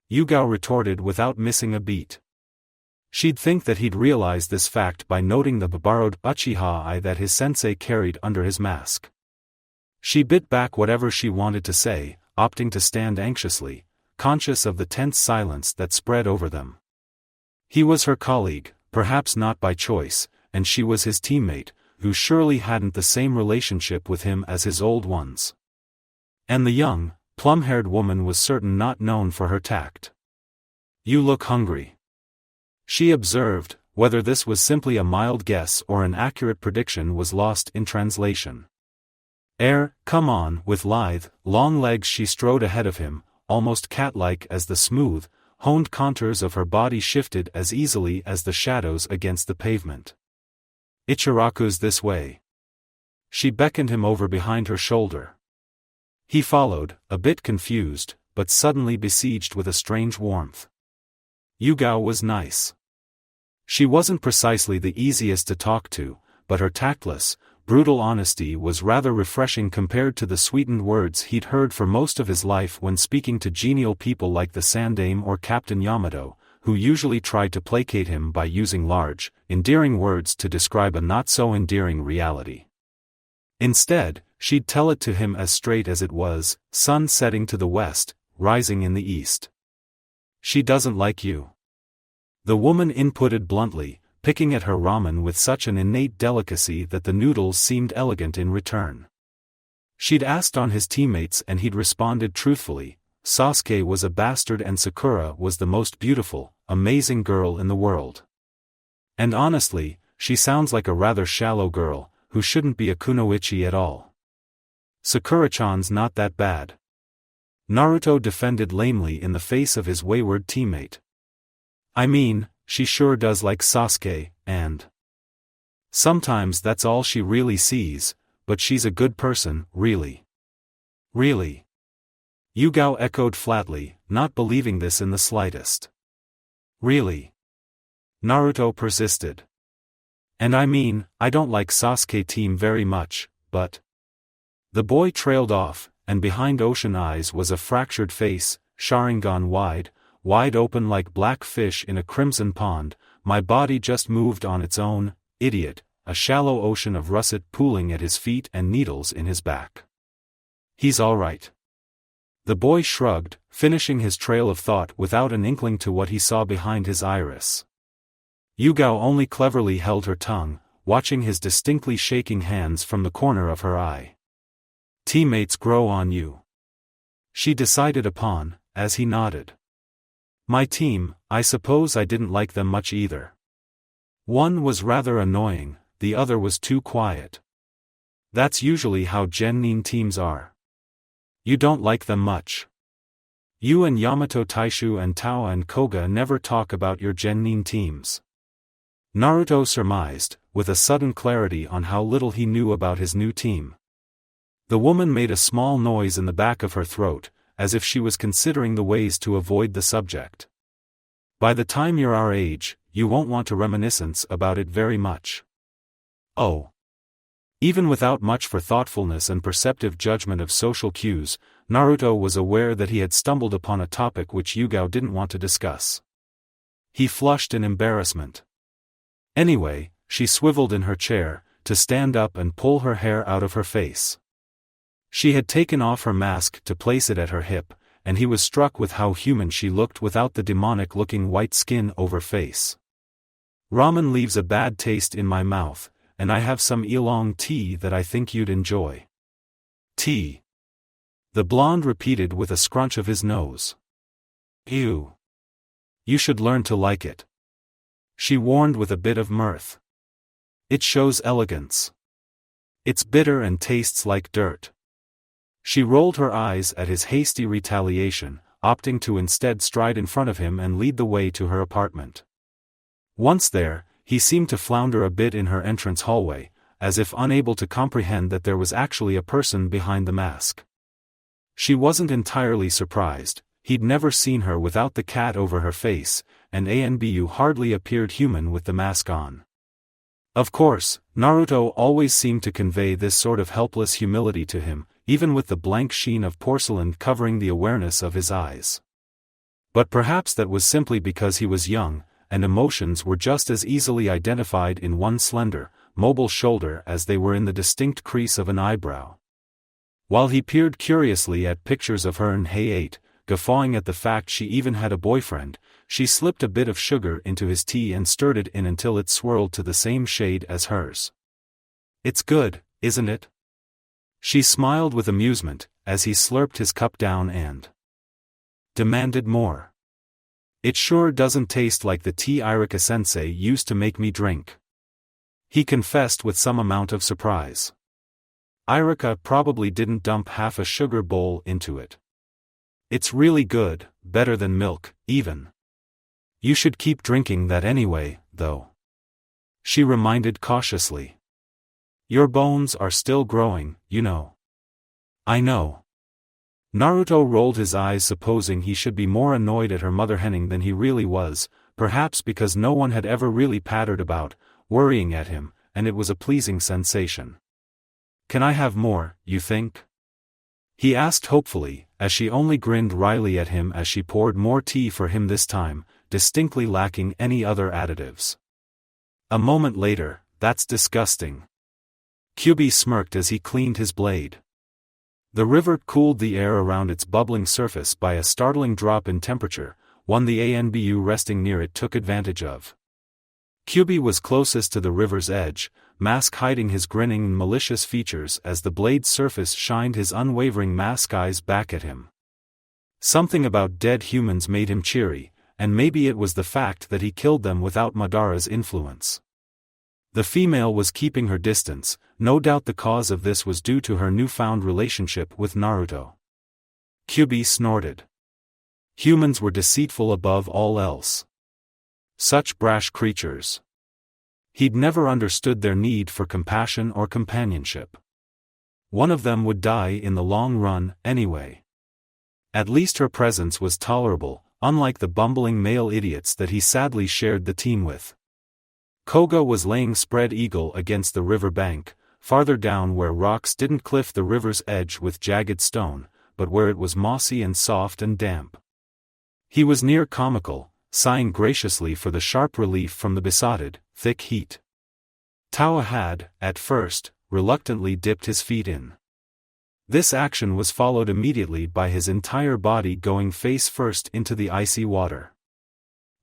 Yuga retorted without missing a beat. She'd think that he'd realize this fact by noting the borrowed Uchiha eye that his sensei carried under his mask. She bit back whatever she wanted to say, opting to stand anxiously, conscious of the tense silence that spread over them. He was her colleague, perhaps not by choice, and she was his teammate, who surely hadn't the same relationship with him as his old ones. And the young, plum-haired woman was certain not known for her tact. "You look hungry," she observed. Whether this was simply a mild guess or an accurate prediction was lost in translation. Come on." With lithe, long legs she strode ahead of him, almost cat-like as the smooth, honed contours of her body shifted as easily as the shadows against the pavement. "Ichiraku's this way." She beckoned him over behind her shoulder. He followed, a bit confused, but suddenly besieged with a strange warmth. Yuga was nice. She wasn't precisely the easiest to talk to, but her tactless, brutal honesty was rather refreshing compared to the sweetened words he'd heard for most of his life when speaking to genial people like the Sandaime or Captain Yamato, who usually tried to placate him by using large, endearing words to describe a not-so-endearing reality. Instead, she'd tell it to him as straight as it was, sun setting to the west, rising in the east. "She doesn't like you," the woman inputted bluntly, picking at her ramen with such an innate delicacy that the noodles seemed elegant in return. She'd asked on his teammates and he'd responded truthfully. Sasuke was a bastard and Sakura was the most beautiful, amazing girl in the world. And honestly, she sounds like a rather shallow girl, who shouldn't be a kunoichi at all. Sakura-chan's not that bad. Naruto defended lamely in the face of his wayward teammate. I mean, she sure does like Sasuke, and sometimes that's all she really sees, but she's a good person, really. Really? Yuga echoed flatly, not believing this in the slightest. Really? Naruto persisted. And I mean, I don't like Sasuke team very much, but... The boy trailed off, and behind ocean eyes was a fractured face, Sharingan wide open like black fish in a crimson pond. My body just moved on its own, idiot, a shallow ocean of russet pooling at his feet and needles in his back. He's alright. The boy shrugged, finishing his trail of thought without an inkling to what he saw behind his iris. Yuga only cleverly held her tongue, watching his distinctly shaking hands from the corner of her eye. Teammates grow on you. She decided upon, as he nodded. My team, I suppose I didn't like them much either. One was rather annoying, the other was too quiet. That's usually how genin teams are. You don't like them much. You and Yamato Taishu and Tao and Koga never talk about your genin teams. Naruto surmised, with a sudden clarity on how little he knew about his new team. The woman made a small noise in the back of her throat, as if she was considering the ways to avoid the subject. By the time you're our age, you won't want to reminiscence about it very much. Oh. Even without much for thoughtfulness and perceptive judgment of social cues, Naruto was aware that he had stumbled upon a topic which Yuga didn't want to discuss. He flushed in embarrassment. Anyway, she swiveled in her chair, to stand up and pull her hair out of her face. She had taken off her mask to place it at her hip, and he was struck with how human she looked without the demonic-looking white skin over face. Ramen leaves a bad taste in my mouth, and I have some oolong tea that I think you'd enjoy. Tea. The blonde repeated with a scrunch of his nose. Ew. You should learn to like it. She warned with a bit of mirth. It shows elegance. It's bitter and tastes like dirt. She rolled her eyes at his hasty retaliation, opting to instead stride in front of him and lead the way to her apartment. Once there, he seemed to flounder a bit in her entrance hallway, as if unable to comprehend that there was actually a person behind the mask. She wasn't entirely surprised, he'd never seen her without the cat over her face, and Anbu hardly appeared human with the mask on. Of course, Naruto always seemed to convey this sort of helpless humility to him, even with the blank sheen of porcelain covering the awareness of his eyes. But perhaps that was simply because he was young, and emotions were just as easily identified in one slender, mobile shoulder as they were in the distinct crease of an eyebrow. While he peered curiously at pictures of her in Hay-8, guffawing at the fact she even had a boyfriend, she slipped a bit of sugar into his tea and stirred it in until it swirled to the same shade as hers. It's good, isn't it? She smiled with amusement, as he slurped his cup down and demanded more. It sure doesn't taste like the tea Irika-sensei used to make me drink. He confessed with some amount of surprise. Irika probably didn't dump half a sugar bowl into it. It's really good, better than milk, even. You should keep drinking that anyway, though. She reminded cautiously. Your bones are still growing, you know. I know. Naruto rolled his eyes, supposing he should be more annoyed at her mother-henning than he really was, perhaps because no one had ever really pattered about, worrying at him, and it was a pleasing sensation. Can I have more, you think? He asked hopefully, as she only grinned wryly at him as she poured more tea for him this time, distinctly lacking any other additives. A moment later, that's disgusting. Kyubi smirked as he cleaned his blade. The river cooled the air around its bubbling surface by a startling drop in temperature, one the Anbu resting near it took advantage of. Kyubi was closest to the river's edge, mask hiding his grinning and malicious features as the blade's surface shined his unwavering mask eyes back at him. Something about dead humans made him cheery, and maybe it was the fact that he killed them without Madara's influence. The female was keeping her distance, no doubt the cause of this was due to her newfound relationship with Naruto. Kyubi snorted. Humans were deceitful above all else. Such brash creatures. He'd never understood their need for compassion or companionship. One of them would die in the long run, anyway. At least her presence was tolerable, unlike the bumbling male idiots that he sadly shared the team with. Koga was laying spread eagle against the river bank, farther down where rocks didn't cliff the river's edge with jagged stone, but where it was mossy and soft and damp. He was near comical, sighing graciously for the sharp relief from the besotted, thick heat. Tawa had, at first, reluctantly dipped his feet in. This action was followed immediately by his entire body going face first into the icy water.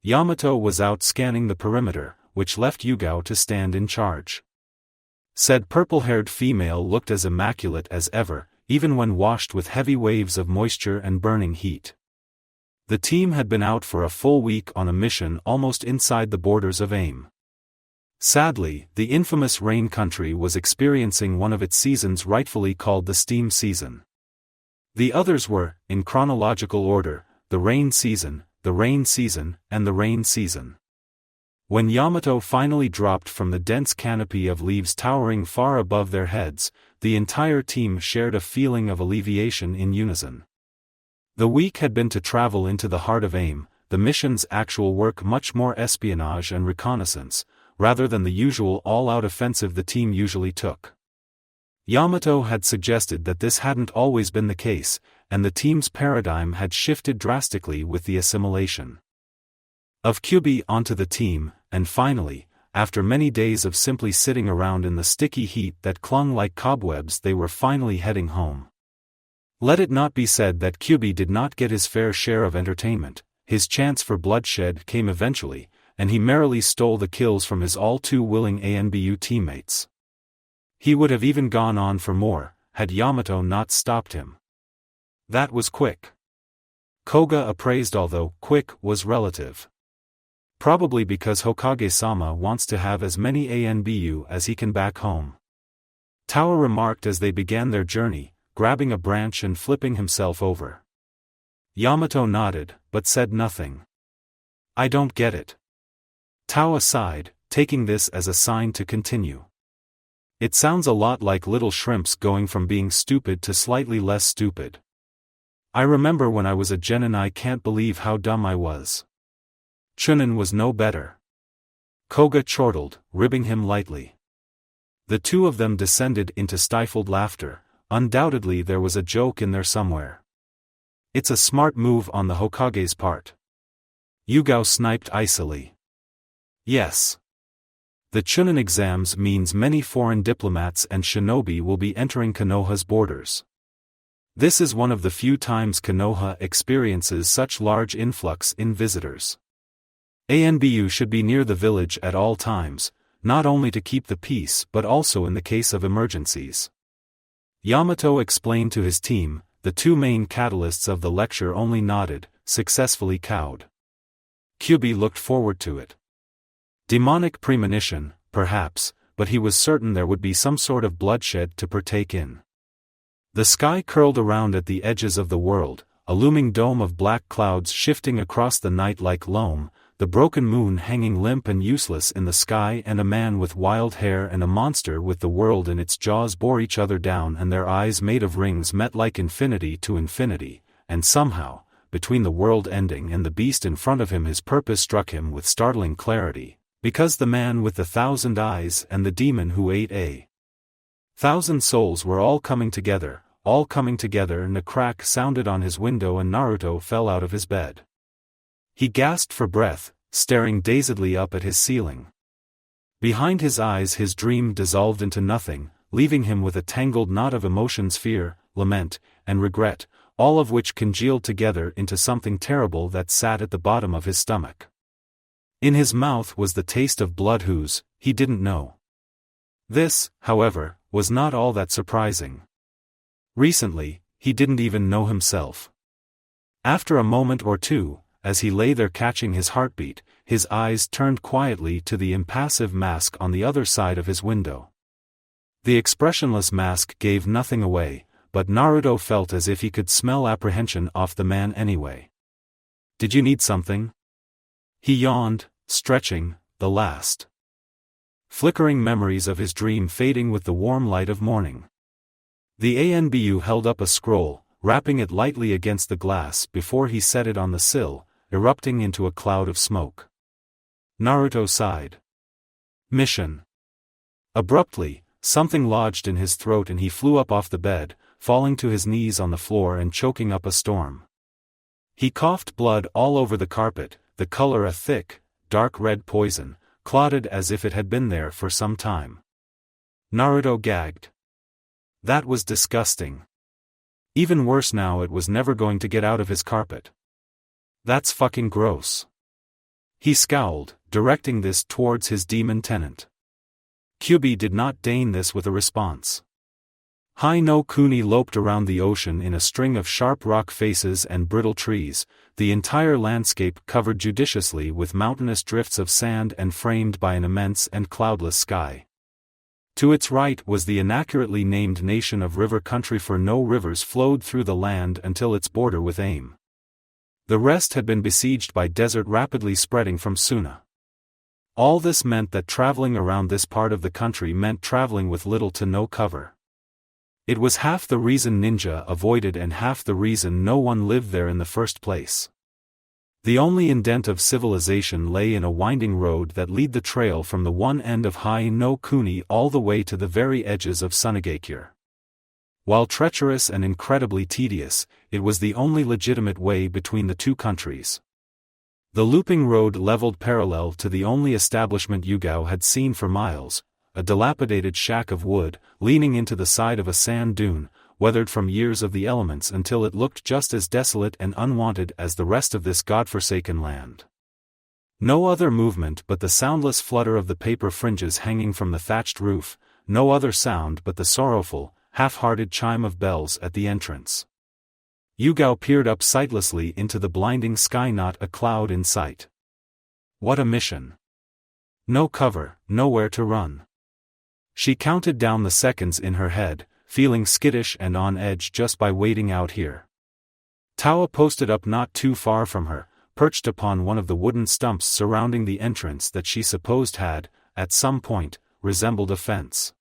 Yamato was out scanning the perimeter, which left Yuga to stand in charge. Said purple-haired female looked as immaculate as ever, even when washed with heavy waves of moisture and burning heat. The team had been out for a full week on a mission almost inside the borders of AIM. Sadly, the infamous rain country was experiencing one of its seasons rightfully called the steam season. The others were, in chronological order, the rain season, the rain season, and the rain season. When Yamato finally dropped from the dense canopy of leaves towering far above their heads, the entire team shared a feeling of alleviation in unison. The week had been to travel into the heart of AIM, the mission's actual work much more espionage and reconnaissance, rather than the usual all-out offensive the team usually took. Yamato had suggested that this hadn't always been the case, and the team's paradigm had shifted drastically with the assimilation of Kyubi onto the team, and finally, after many days of simply sitting around in the sticky heat that clung like cobwebs, they were finally heading home. Let it not be said that Kyubi did not get his fair share of entertainment. His chance for bloodshed came eventually, and he merrily stole the kills from his all-too-willing Anbu teammates. He would have even gone on for more, had Yamato not stopped him. That was quick. Koga appraised, although quick was relative. Probably because Hokage-sama wants to have as many Anbu as he can back home. Tawa remarked as they began their journey, grabbing a branch and flipping himself over. Yamato nodded, but said nothing. I don't get it. Tawa sighed, taking this as a sign to continue. It sounds a lot like little shrimps going from being stupid to slightly less stupid. I remember when I was a genin, I can't believe how dumb I was. Chunin was no better. Koga chortled, ribbing him lightly. The two of them descended into stifled laughter. Undoubtedly there was a joke in there somewhere. It's a smart move on the Hokage's part. Yuga sniped icily. Yes. The Chunin exams means many foreign diplomats and shinobi will be entering Konoha's borders. This is one of the few times Konoha experiences such large influx in visitors. Anbu should be near the village at all times, not only to keep the peace but also in the case of emergencies. Yamato explained to his team. The two main catalysts of the lecture only nodded, successfully cowed. Kyubi looked forward to it. Demonic premonition, perhaps, but he was certain there would be some sort of bloodshed to partake in. The sky curled around at the edges of the world, a looming dome of black clouds shifting across the night like loam, the broken moon hanging limp and useless in the sky, and a man with wild hair and a monster with the world in its jaws bore each other down, and their eyes made of rings met like infinity to infinity, and somehow, between the world ending and the beast in front of him, his purpose struck him with startling clarity. Because the man with the 1,000 eyes and the demon who ate 1,000 souls were all coming together, and a crack sounded on his window and Naruto fell out of his bed. He gasped for breath, staring dazedly up at his ceiling. Behind his eyes his dream dissolved into nothing, leaving him with a tangled knot of emotions: fear, lament, and regret, all of which congealed together into something terrible that sat at the bottom of his stomach. In his mouth was the taste of blood whose he didn't know. This, however, was not all that surprising. Recently, he didn't even know himself. After a moment or two, as he lay there catching his heartbeat, his eyes turned quietly to the impassive mask on the other side of his window. The expressionless mask gave nothing away, but Naruto felt as if he could smell apprehension off the man anyway. "Did you need something?" He yawned, stretching, the last flickering memories of his dream fading with the warm light of morning. The Anbu held up a scroll, wrapping it lightly against the glass before he set it on the sill, erupting into a cloud of smoke. Naruto sighed. Mission. Abruptly, something lodged in his throat and he flew up off the bed, falling to his knees on the floor and choking up a storm. He coughed blood all over the carpet, the color a thick, dark red poison, clotted as if it had been there for some time. Naruto gagged. That was disgusting. Even worse now, it was never going to get out of his carpet. That's fucking gross. He scowled, directing this towards his demon tenant. Kyubi did not deign this with a response. Hai no Kuni loped around the ocean in a string of sharp rock faces and brittle trees, the entire landscape covered judiciously with mountainous drifts of sand and framed by an immense and cloudless sky. To its right was the inaccurately named nation of river country, for no rivers flowed through the land until its border with Aim. The rest had been besieged by desert rapidly spreading from Suna. All this meant that traveling around this part of the country meant traveling with little to no cover. It was half the reason ninja avoided and half the reason no one lived there in the first place. The only indent of civilization lay in a winding road that led the trail from the one end of Hai no Kuni all the way to the very edges of Sunagakure. While treacherous and incredibly tedious, it was the only legitimate way between the two countries. The looping road leveled parallel to the only establishment Yuga had seen for miles, a dilapidated shack of wood, leaning into the side of a sand dune, weathered from years of the elements until it looked just as desolate and unwanted as the rest of this godforsaken land. No other movement but the soundless flutter of the paper fringes hanging from the thatched roof, no other sound but the sorrowful, half-hearted chime of bells at the entrance. Yuga peered up sightlessly into the blinding sky, not a cloud in sight. What a mission. No cover, nowhere to run. She counted down the seconds in her head, feeling skittish and on edge just by waiting out here. Tawa posted up not too far from her, perched upon one of the wooden stumps surrounding the entrance that she supposed had, at some point, resembled a fence.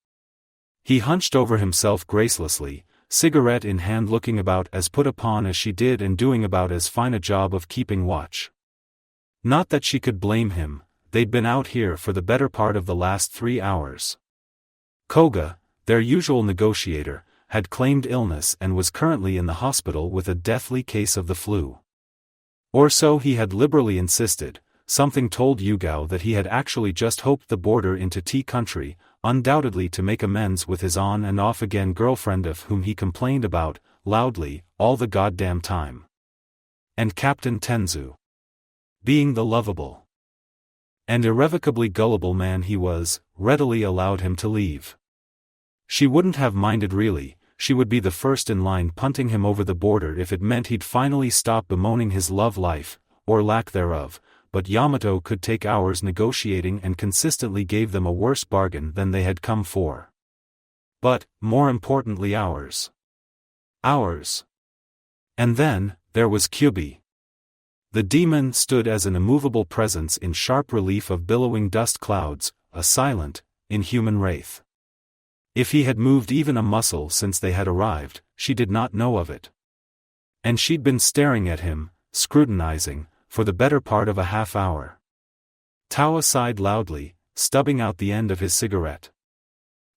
He hunched over himself gracelessly, cigarette in hand, looking about as put upon as she did and doing about as fine a job of keeping watch. Not that she could blame him, they'd been out here for the better part of the last 3 hours. Koga, their usual negotiator, had claimed illness and was currently in the hospital with a deathly case of the flu. Or so he had liberally insisted. Something told Yuga that he had actually just hoped the border into Tea Country, undoubtedly to make amends with his on and off again girlfriend of whom he complained about, loudly, all the goddamn time. And Captain Tenzu, being the lovable and irrevocably gullible man he was, readily allowed him to leave. She wouldn't have minded really, she would be the first in line punting him over the border if it meant he'd finally stop bemoaning his love life, or lack thereof, but Yamato could take hours negotiating and consistently gave them a worse bargain than they had come for. But, more importantly, hours. Hours. And then, there was Kyubi. The demon stood as an immovable presence in sharp relief of billowing dust clouds, a silent, inhuman wraith. If he had moved even a muscle since they had arrived, she did not know of it. And she'd been staring at him, scrutinizing, for the better part of a half hour. Tawa sighed loudly, stubbing out the end of his cigarette.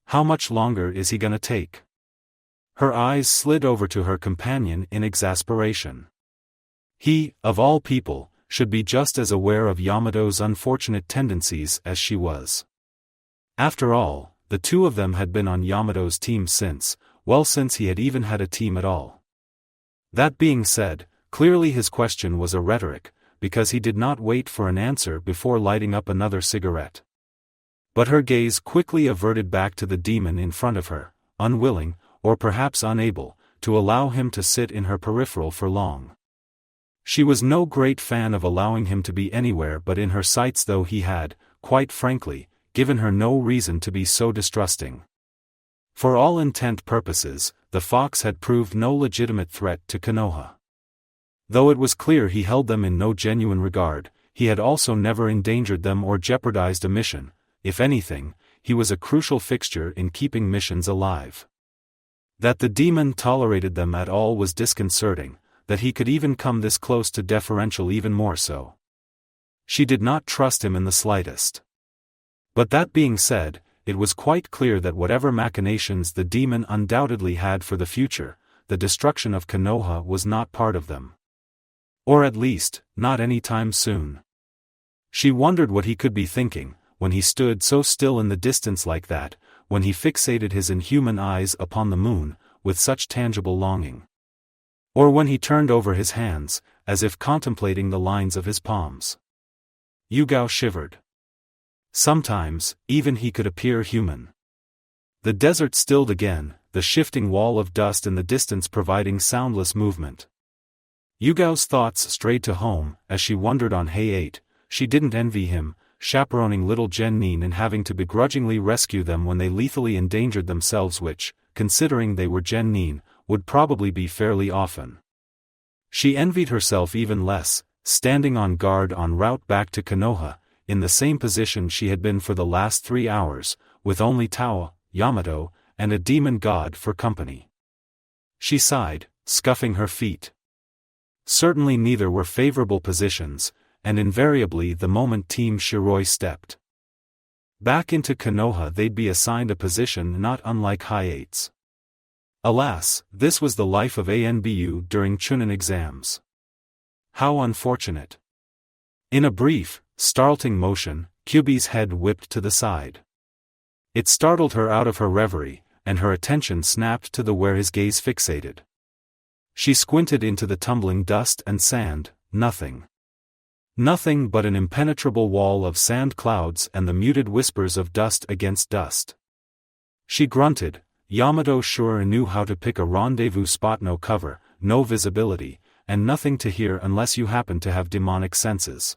How much longer is he gonna take? Her eyes slid over to her companion in exasperation. He, of all people, should be just as aware of Yamato's unfortunate tendencies as she was. After all, the two of them had been on Yamato's team since he had even had a team at all. That being said, clearly his question was a rhetoric, because he did not wait for an answer before lighting up another cigarette. But her gaze quickly averted back to the demon in front of her, unwilling, or perhaps unable, to allow him to sit in her peripheral for long. She was no great fan of allowing him to be anywhere but in her sights, though he had, quite frankly, given her no reason to be so distrusting. For all intent purposes, the fox had proved no legitimate threat to Konoha. Though it was clear he held them in no genuine regard, he had also never endangered them or jeopardized a mission. If anything, he was a crucial fixture in keeping missions alive. That the demon tolerated them at all was disconcerting, that he could even come this close to deferential even more so. She did not trust him in the slightest. But that being said, it was quite clear that whatever machinations the demon undoubtedly had for the future, the destruction of Konoha was not part of them. Or at least, not any time soon. She wondered what he could be thinking, when he stood so still in the distance like that, when he fixated his inhuman eyes upon the moon, with such tangible longing. Or when he turned over his hands, as if contemplating the lines of his palms. Yuga shivered. Sometimes, even he could appear human. The desert stilled again, the shifting wall of dust in the distance providing soundless movement. Yugao's thoughts strayed to home, as she wondered on Hay 8, she didn't envy him, chaperoning little Genin and having to begrudgingly rescue them when they lethally endangered themselves, which, considering they were Genin, would probably be fairly often. She envied herself even less, standing on guard en route back to Konoha, in the same position she had been for the last 3 hours, with only Tawa, Yamato, and a demon god for company. She sighed, scuffing her feet. Certainly neither were favorable positions, and invariably the moment Team Shiroi stepped back into Konoha they'd be assigned a position not unlike Hi-8's. Alas, this was the life of Anbu during Chunin exams. How unfortunate. In a brief, startling motion, Kyubi's head whipped to the side. It startled her out of her reverie, and her attention snapped to where his gaze fixated. She squinted into the tumbling dust and sand, nothing. Nothing but an impenetrable wall of sand clouds and the muted whispers of dust against dust. She grunted. Yamato sure knew how to pick a rendezvous spot. No cover, no visibility, and nothing to hear unless you happen to have demonic senses.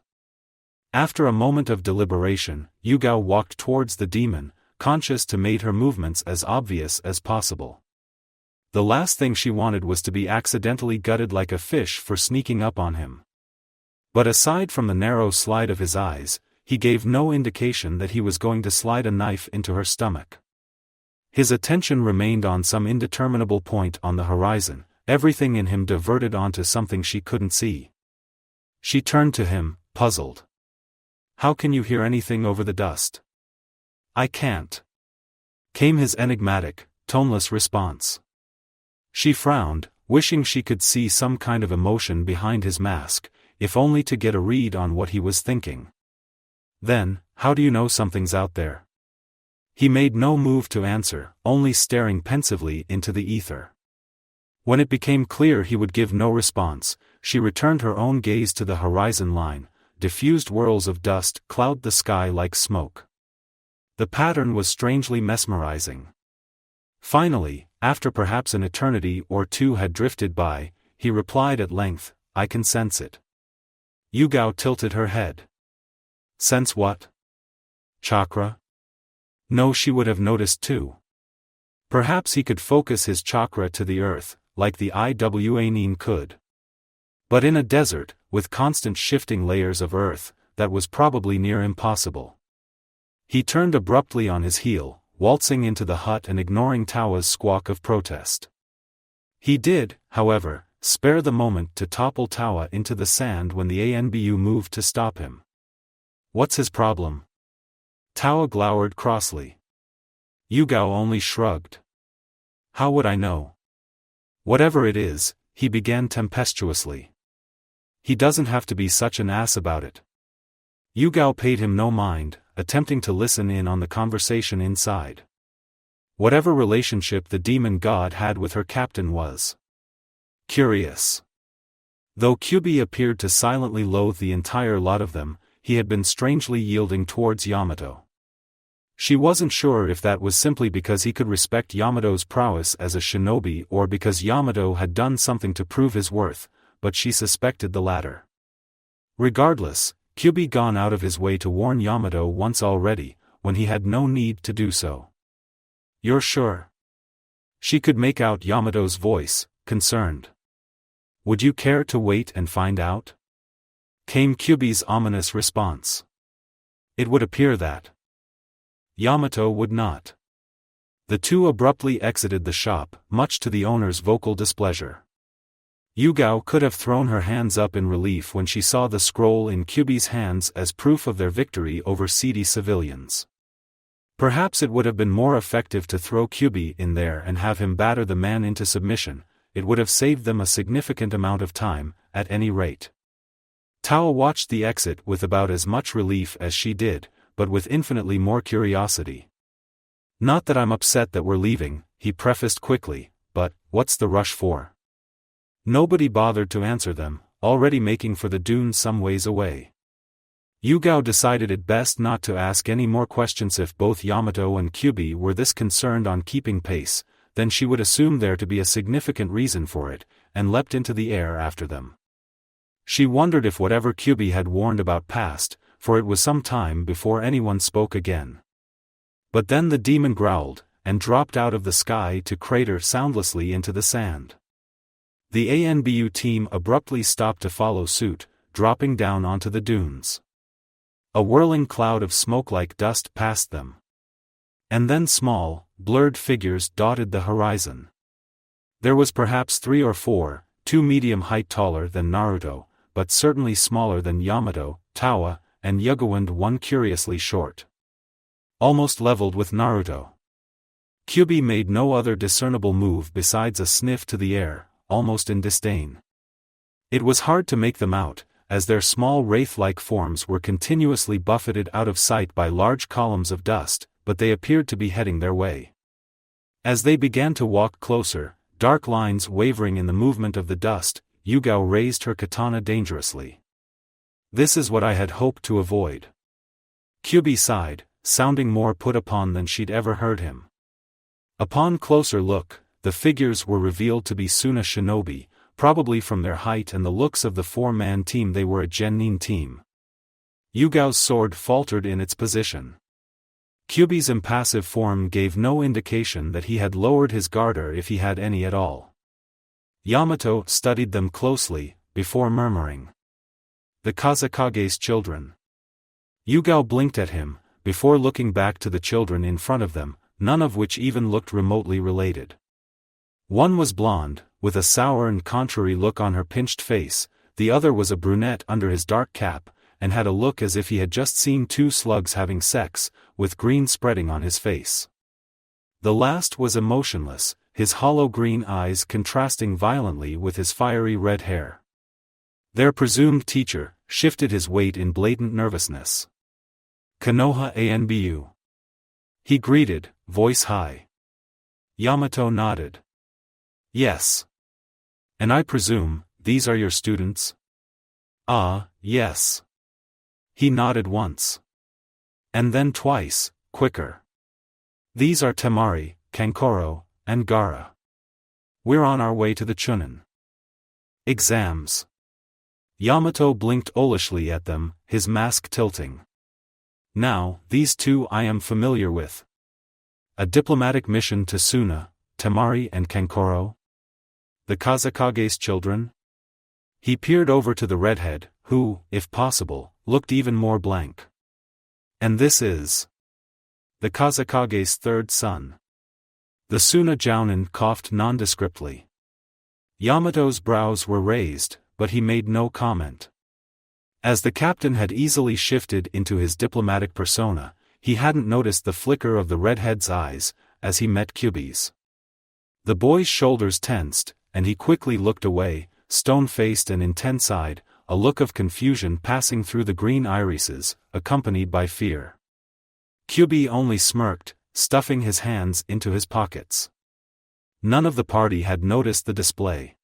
After a moment of deliberation, Yuga walked towards the demon, conscious to make her movements as obvious as possible. The last thing she wanted was to be accidentally gutted like a fish for sneaking up on him. But aside from the narrow slide of his eyes, he gave no indication that he was going to slide a knife into her stomach. His attention remained on some indeterminable point on the horizon, everything in him diverted onto something she couldn't see. She turned to him, puzzled. "How can you hear anything over the dust?" "I can't," came his enigmatic, toneless response. She frowned, wishing she could see some kind of emotion behind his mask, if only to get a read on what he was thinking. "Then, how do you know something's out there?" He made no move to answer, only staring pensively into the ether. When it became clear he would give no response, she returned her own gaze to the horizon line. Diffused whirls of dust clouded the sky like smoke. The pattern was strangely mesmerizing. Finally, after perhaps an eternity or two had drifted by, he replied at length, "I can sense it." Yuga tilted her head. "Sense what? Chakra?" No, she would have noticed too. Perhaps he could focus his chakra to the earth, like the Iwanin could. But in a desert, with constant shifting layers of earth, that was probably near impossible. He turned abruptly on his heel, waltzing into the hut and ignoring Tawa's squawk of protest. He did, however, spare the moment to topple Tawa into the sand when the Anbu moved to stop him. "What's his problem?" Tawa glowered crossly. Yuga only shrugged. "How would I know?" "Whatever it is," he began tempestuously. "He doesn't have to be such an ass about it." Yuga paid him no mind, attempting to listen in on the conversation inside. Whatever relationship the demon god had with her captain was curious. Though Kyubi appeared to silently loathe the entire lot of them, he had been strangely yielding towards Yamato. She wasn't sure if that was simply because he could respect Yamato's prowess as a shinobi or because Yamato had done something to prove his worth, but she suspected the latter. Regardless, Kyubi gone out of his way to warn Yamato once already, when he had no need to do so. "You're sure?" She could make out Yamato's voice, concerned. "Would you care to wait and find out?" came Kyubi's ominous response. It would appear that Yamato would not. The two abruptly exited the shop, much to the owner's vocal displeasure. Yuga could have thrown her hands up in relief when she saw the scroll in Kyubi's hands as proof of their victory over seedy civilians. Perhaps it would have been more effective to throw Kyubi in there and have him batter the man into submission. It would have saved them a significant amount of time, at any rate. Tao watched the exit with about as much relief as she did, but with infinitely more curiosity. "Not that I'm upset that we're leaving," he prefaced quickly, "but, what's the rush for?" Nobody bothered to answer them, already making for the dune some ways away. Yuga decided it best not to ask any more questions. If both Yamato and Kyubi were this concerned on keeping pace, then she would assume there to be a significant reason for it, and leapt into the air after them. She wondered if whatever Kyubi had warned about passed, for it was some time before anyone spoke again. But then the demon growled, and dropped out of the sky to crater soundlessly into the sand. The Anbu team abruptly stopped to follow suit, dropping down onto the dunes. A whirling cloud of smoke-like dust passed them. And then small, blurred figures dotted the horizon. There was perhaps 3 or 4, 2 medium height taller than Naruto, but certainly smaller than Yamato, Tawa, and Yuga, and one curiously short. Almost leveled with Naruto. Kyubi made no other discernible move besides a sniff to the air, almost in disdain. It was hard to make them out, as their small wraith-like forms were continuously buffeted out of sight by large columns of dust, but they appeared to be heading their way. As they began to walk closer, dark lines wavering in the movement of the dust, Yuga raised her katana dangerously. "This is what I had hoped to avoid." Kyubi sighed, sounding more put upon than she'd ever heard him. Upon closer look, the figures were revealed to be Suna Shinobi. Probably from their height and the looks of the 4-man team they were a genin team. Yuga's sword faltered in its position. Kyubi's impassive form gave no indication that he had lowered his garter, if he had any at all. Yamato studied them closely, before murmuring, "The Kazekage's children." Yuga blinked at him, before looking back to the children in front of them, none of which even looked remotely related. One was blonde, with a sour and contrary look on her pinched face, the other was a brunette under his dark cap, and had a look as if he had just seen 2 slugs having sex, with green spreading on his face. The last was emotionless, his hollow green eyes contrasting violently with his fiery red hair. Their presumed teacher shifted his weight in blatant nervousness. "Konoha Anbu." He greeted, voice high. Yamato nodded. "Yes. And I presume, these are your students?" "Ah, yes." He nodded once. And then twice, quicker. "These are Temari, Kankoro, and Gaara. We're on our way to the Chunin exams." Yamato blinked owlishly at them, his mask tilting. "Now, these 2 I am familiar with. A diplomatic mission to Suna, Temari and Kankoro? The Kazekage's children?" He peered over to the redhead, who, if possible, looked even more blank. "And this is the Kazekage's 3rd son." The Suna Jounin coughed nondescriptly. Yamato's brows were raised, but he made no comment. As the captain had easily shifted into his diplomatic persona, he hadn't noticed the flicker of the redhead's eyes, as he met Kyubi's. The boy's shoulders tensed, and he quickly looked away, stone-faced and intense-eyed, a look of confusion passing through the green irises, accompanied by fear. Kyubi only smirked, stuffing his hands into his pockets. None of the party had noticed the display.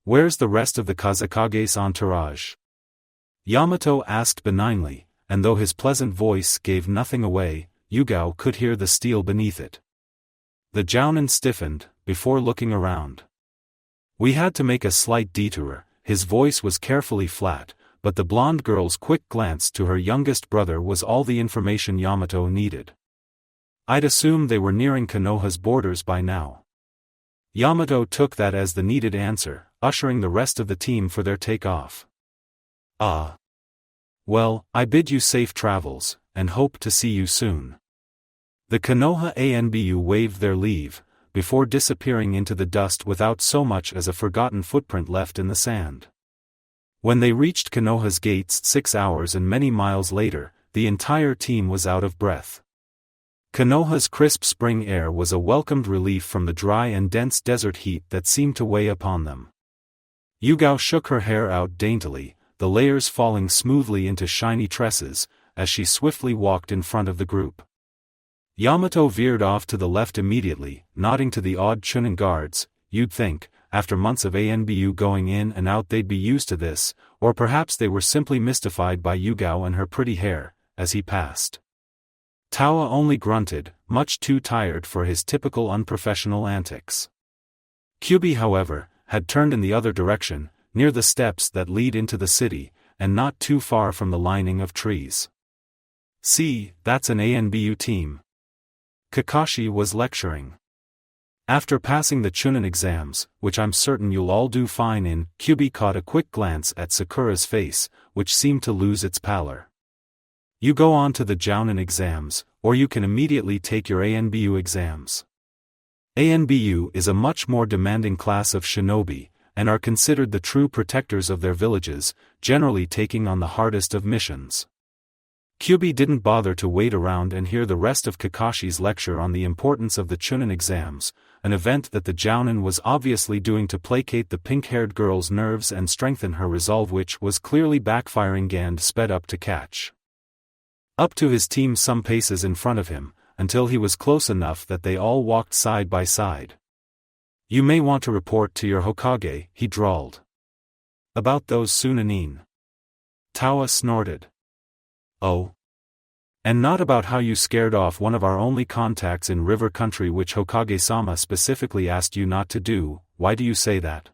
"Where's the rest of the Kazekage's entourage?" Yamato asked benignly, and though his pleasant voice gave nothing away, Yuga could hear the steel beneath it. The Jounin stiffened, before looking around. "We had to make a slight detour." His voice was carefully flat, but the blonde girl's quick glance to her youngest brother was all the information Yamato needed. "I'd assume they were nearing Konoha's borders by now." Yamato took that as the needed answer, ushering the rest of the team for their takeoff. Ah. Well, I bid you safe travels, and hope to see you soon. The Konoha Anbu waved their leave, before disappearing into the dust without so much as a forgotten footprint left in the sand. When they reached Konoha's gates 6 hours and many miles later, the entire team was out of breath. Konoha's crisp spring air was a welcomed relief from the dry and dense desert heat that seemed to weigh upon them. Yuga shook her hair out daintily, the layers falling smoothly into shiny tresses, as she swiftly walked in front of the group. Yamato veered off to the left immediately, nodding to the odd Chunin guards. You'd think, after months of Anbu going in and out, they'd be used to this, or perhaps they were simply mystified by Yuga and her pretty hair, as he passed. Tawa only grunted, much too tired for his typical unprofessional antics. Kyubi, however, had turned in the other direction, near the steps that lead into the city, and not too far from the lining of trees. See, that's an Anbu team. Kakashi was lecturing. After passing the Chunin exams, which I'm certain you'll all do fine in, Kyubi caught a quick glance at Sakura's face, which seemed to lose its pallor. You go on to the Jounin exams, or you can immediately take your Anbu exams. Anbu is a much more demanding class of shinobi, and are considered the true protectors of their villages, generally taking on the hardest of missions. Kyubi didn't bother to wait around and hear the rest of Kakashi's lecture on the importance of the Chunin exams, an event that the Jounin was obviously doing to placate the pink-haired girl's nerves and strengthen her resolve, which was clearly backfiring. Gand sped up to catch up to his team some paces in front of him, until he was close enough that they all walked side by side. You may want to report to your Hokage, he drawled. About those Sunanin. Tawa snorted. Oh. And not about how you scared off one of our only contacts in river country, which Hokage-sama specifically asked you not to do. Why do you say that?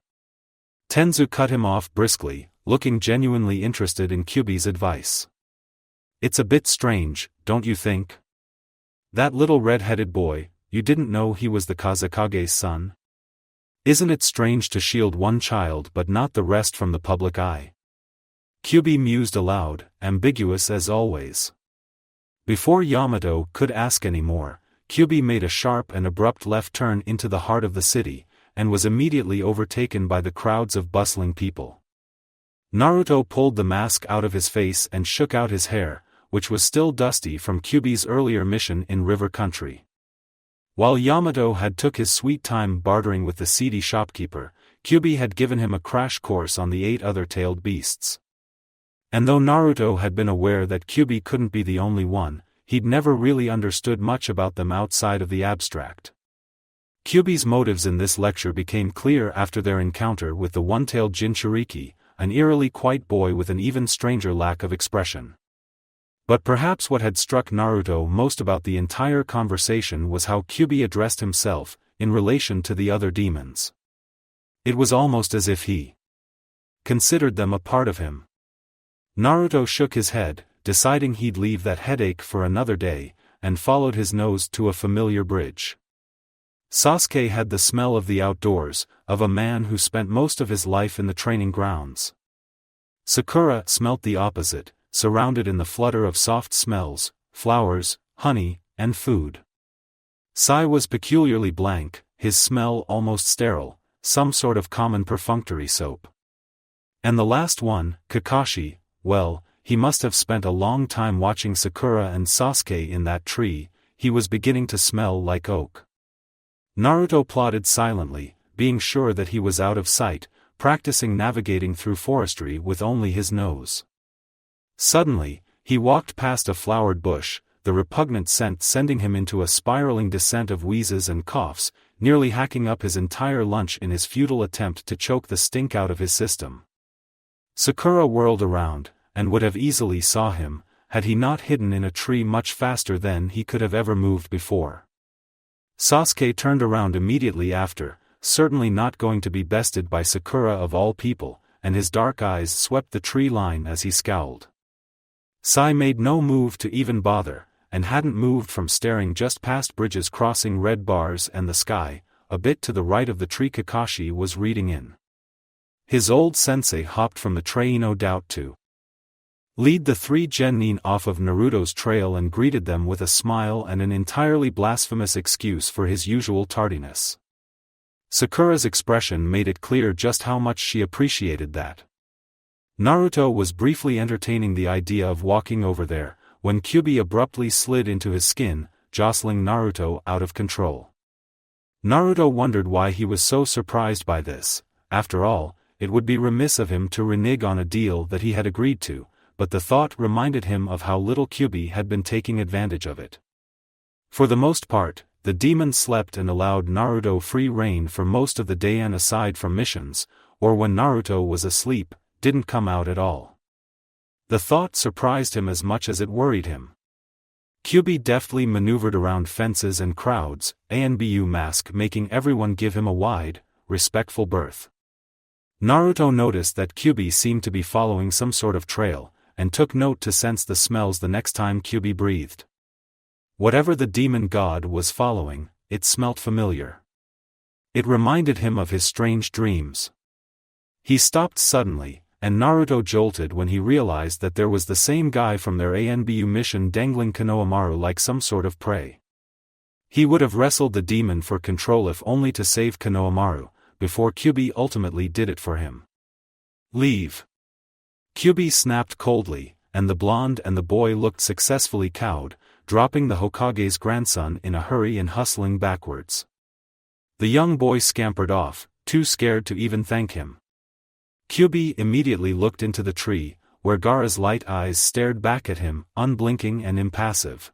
Tenzu cut him off briskly, looking genuinely interested in Kyubi's advice. It's a bit strange, don't you think? That little red-headed boy, you didn't know he was the Kazekage's son? Isn't it strange to shield one child but not the rest from the public eye? Kyubi mused aloud, ambiguous as always. Before Yamato could ask any more, Kyubi made a sharp and abrupt left turn into the heart of the city, and was immediately overtaken by the crowds of bustling people. Naruto pulled the mask out of his face and shook out his hair, which was still dusty from Kyubi's earlier mission in river country. While Yamato had took his sweet time bartering with the seedy shopkeeper, Kyubi had given him a crash course on the 8 other tailed beasts. And though Naruto had been aware that Kyubi couldn't be the only one, he'd never really understood much about them outside of the abstract. Kyubi's motives in this lecture became clear after their encounter with the one-tailed Jinchuriki, an eerily quiet boy with an even stranger lack of expression. But perhaps what had struck Naruto most about the entire conversation was how Kyubi addressed himself, in relation to the other demons. It was almost as if he considered them a part of him. Naruto shook his head, deciding he'd leave that headache for another day, and followed his nose to a familiar bridge. Sasuke had the smell of the outdoors, of a man who spent most of his life in the training grounds. Sakura smelt the opposite, surrounded in the flutter of soft smells, flowers, honey, and food. Sai was peculiarly blank, his smell almost sterile, some sort of common perfunctory soap. And the last one, Kakashi, well, he must have spent a long time watching Sakura and Sasuke in that tree. He was beginning to smell like oak. Naruto plodded silently, being sure that he was out of sight, practicing navigating through forestry with only his nose. Suddenly, he walked past a flowered bush, the repugnant scent sending him into a spiraling descent of wheezes and coughs, nearly hacking up his entire lunch in his futile attempt to choke the stink out of his system. Sakura whirled around, and would have easily saw him, had he not hidden in a tree much faster than he could have ever moved before. Sasuke turned around immediately after, certainly not going to be bested by Sakura of all people, and his dark eyes swept the tree line as he scowled. Sai made no move to even bother, and hadn't moved from staring just past bridges crossing red bars and the sky, a bit to the right of the tree Kakashi was reading in. His old sensei hopped from the tray no doubt to lead the three genin off of Naruto's trail and greeted them with a smile and an entirely blasphemous excuse for his usual tardiness. Sakura's expression made it clear just how much she appreciated that. Naruto was briefly entertaining the idea of walking over there, when Kyuubi abruptly slid into his skin, jostling Naruto out of control. Naruto wondered why he was so surprised by this. After all, it would be remiss of him to renege on a deal that he had agreed to, but the thought reminded him of how little Kyuubi had been taking advantage of it. For the most part, the demon slept and allowed Naruto free rein for most of the day, and aside from missions, or when Naruto was asleep, didn't come out at all. The thought surprised him as much as it worried him. Kyuubi deftly maneuvered around fences and crowds, Anbu mask making everyone give him a wide, respectful berth. Naruto noticed that Kyuubi seemed to be following some sort of trail, and took note to sense the smells the next time Kyuubi breathed. Whatever the demon god was following, it smelt familiar. It reminded him of his strange dreams. He stopped suddenly, and Naruto jolted when he realized that there was the same guy from their Anbu mission dangling Konohamaru like some sort of prey. He would have wrestled the demon for control if only to save Konohamaru, before Kyuubi ultimately did it for him. Leave. Kyuubi snapped coldly, and the blonde and the boy looked successfully cowed, dropping the Hokage's grandson in a hurry and hustling backwards. The young boy scampered off, too scared to even thank him. Kyuubi immediately looked into the tree, where Gaara's light eyes stared back at him, unblinking and impassive.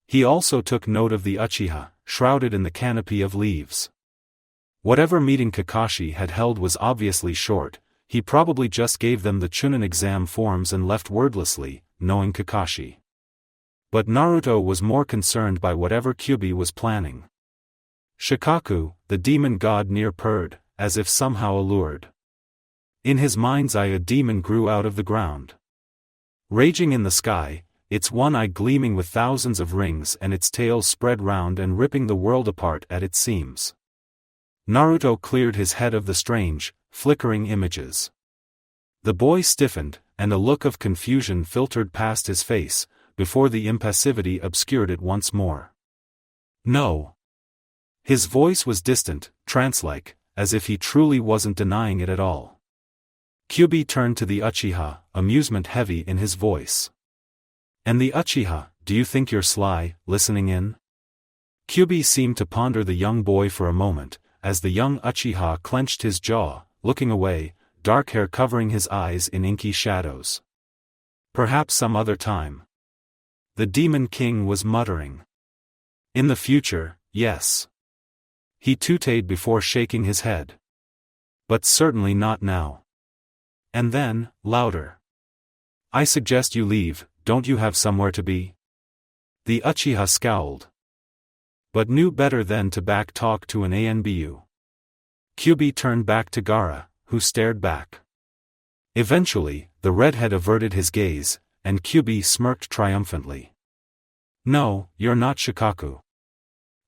He also took note of the Uchiha, shrouded in the canopy of leaves. Whatever meeting Kakashi had held was obviously short. He probably just gave them the Chunin exam forms and left wordlessly, knowing Kakashi. But Naruto was more concerned by whatever Kyuubi was planning. Shikaku, the demon god near purred, as if somehow allured. In his mind's eye a demon grew out of the ground. Raging in the sky, its one eye gleaming with thousands of rings and its tail spread round and ripping the world apart at its seams. Naruto cleared his head of the strange, flickering images. The boy stiffened, and a look of confusion filtered past his face, before the impassivity obscured it once more. No. His voice was distant, trance-like, as if he truly wasn't denying it at all. Kyuubi turned to the Uchiha, amusement heavy in his voice. And the Uchiha, do you think you're sly, listening in? Kyuubi seemed to ponder the young boy for a moment, as the young Uchiha clenched his jaw, looking away, dark hair covering his eyes in inky shadows. Perhaps some other time. The Demon King was muttering. In the future, yes. He tooted before shaking his head. But certainly not now. And then, louder. I suggest you leave, don't you have somewhere to be? The Uchiha scowled. But knew better than to back talk to an Anbu. Kyuubi turned back to Gaara, who stared back. Eventually, the redhead averted his gaze, and Kyuubi smirked triumphantly. No, you're not Shikaku.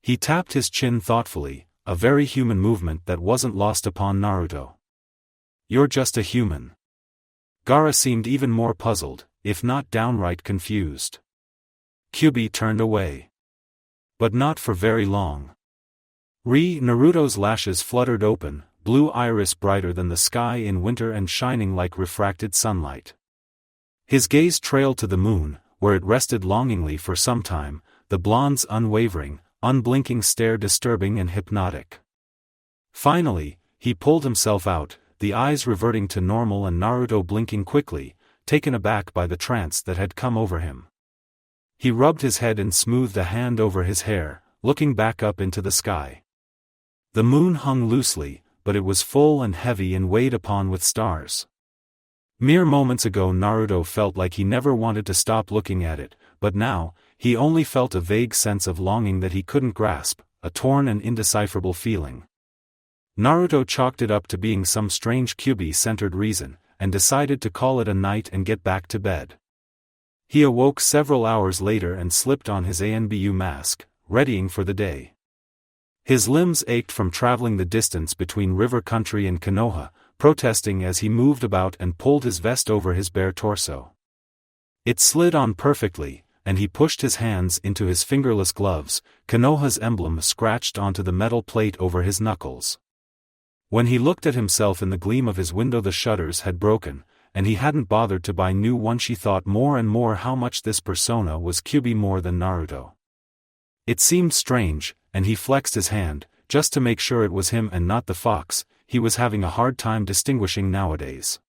He tapped his chin thoughtfully, a very human movement that wasn't lost upon Naruto. You're just a human. Gaara seemed even more puzzled, if not downright confused. Kyuubi turned away. But not for very long. Naruto's lashes fluttered open, blue iris brighter than the sky in winter and shining like refracted sunlight. His gaze trailed to the moon, where it rested longingly for some time, the blonde's unwavering, unblinking stare disturbing and hypnotic. Finally, he pulled himself out, the eyes reverting to normal and Naruto blinking quickly, taken aback by the trance that had come over him. He rubbed his head and smoothed a hand over his hair, looking back up into the sky. The moon hung loosely, but it was full and heavy and weighed upon with stars. Mere moments ago Naruto felt like he never wanted to stop looking at it, but now, he only felt a vague sense of longing that he couldn't grasp, a torn and indecipherable feeling. Naruto chalked it up to being some strange Kyuubi-centered reason, and decided to call it a night and get back to bed. He awoke several hours later and slipped on his Anbu mask, readying for the day. His limbs ached from traveling the distance between river country and Konoha, protesting as he moved about and pulled his vest over his bare torso. It slid on perfectly, and he pushed his hands into his fingerless gloves, Konoha's emblem scratched onto the metal plate over his knuckles. When he looked at himself in the gleam of his window, the shutters had broken, and he hadn't bothered to buy new one. She thought more and more how much this persona was Kyuubi more than Naruto. It seemed strange, and he flexed his hand, just to make sure it was him and not the fox. He was having a hard time distinguishing nowadays.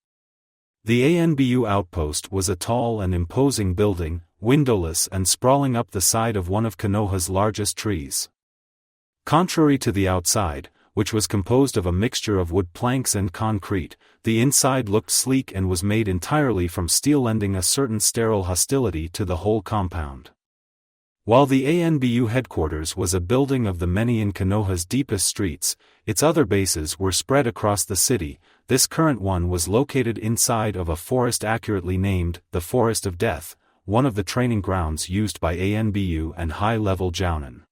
The Anbu outpost was a tall and imposing building, windowless and sprawling up the side of one of Konoha's largest trees. Contrary to the outside, which was composed of a mixture of wood planks and concrete, the inside looked sleek and was made entirely from steel, lending a certain sterile hostility to the whole compound. While the Anbu headquarters was a building of the many in Konoha's deepest streets, its other bases were spread across the city. This current one was located inside of a forest accurately named the Forest of Death, one of the training grounds used by Anbu and high-level Jounin.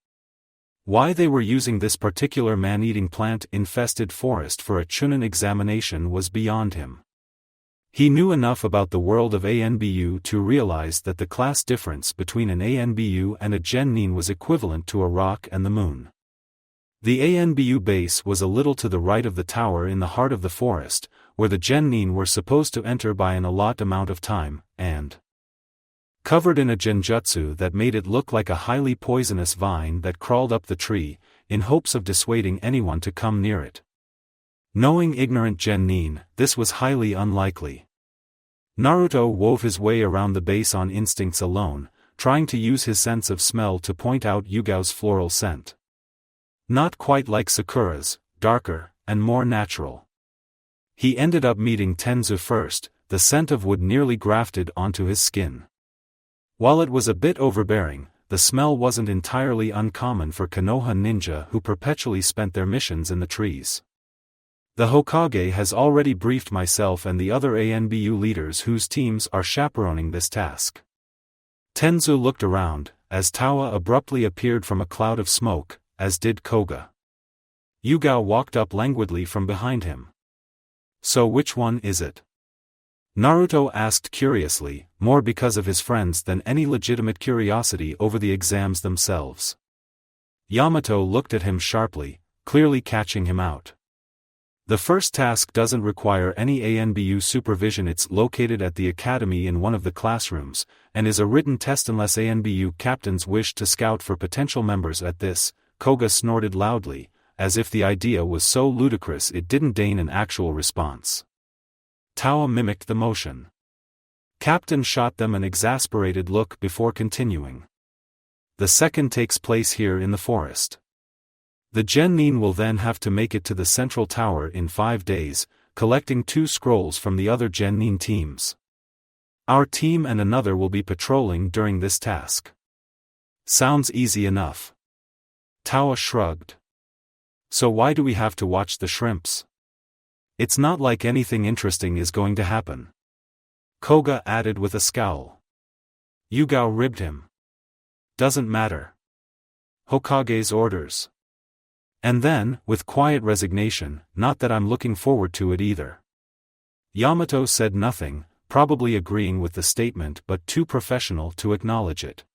Why they were using this particular man-eating plant-infested forest for a Chunin examination was beyond him. He knew enough about the world of Anbu to realize that the class difference between an Anbu and a Genin was equivalent to a rock and the moon. The Anbu base was a little to the right of the tower in the heart of the forest, where the Genin were supposed to enter by an allotted amount of time, and covered in a genjutsu that made it look like a highly poisonous vine that crawled up the tree, in hopes of dissuading anyone to come near it. Knowing ignorant Genin, this was highly unlikely. Naruto wove his way around the base on instincts alone, trying to use his sense of smell to point out Yuga's floral scent. Not quite like Sakura's, darker, and more natural. He ended up meeting Tenzu first, the scent of wood nearly grafted onto his skin. While it was a bit overbearing, the smell wasn't entirely uncommon for Konoha ninja who perpetually spent their missions in the trees. The Hokage has already briefed myself and the other Anbu leaders whose teams are chaperoning this task. Tenzu looked around, as Tawa abruptly appeared from a cloud of smoke, as did Koga. Yuga walked up languidly from behind him. So which one is it? Naruto asked curiously, more because of his friends than any legitimate curiosity over the exams themselves. Yamato looked at him sharply, clearly catching him out. The first task doesn't require any Anbu supervision. It's located at the academy in one of the classrooms, and is a written test unless Anbu captains wish to scout for potential members at this. Koga snorted loudly, as if the idea was so ludicrous it didn't deign an actual response. Tawa mimicked the motion. Captain shot them an exasperated look before continuing. The second takes place here in the forest. The Genin will then have to make it to the central tower in 5 days, collecting 2 scrolls from the other Genin teams. Our team and another will be patrolling during this task. Sounds easy enough. Tawa shrugged. So why do we have to watch the shrimps? It's not like anything interesting is going to happen. Koga added with a scowl. Yuga ribbed him. Doesn't matter. Hokage's orders. And then, with quiet resignation, not that I'm looking forward to it either. Yamato said nothing, probably agreeing with the statement but too professional to acknowledge it.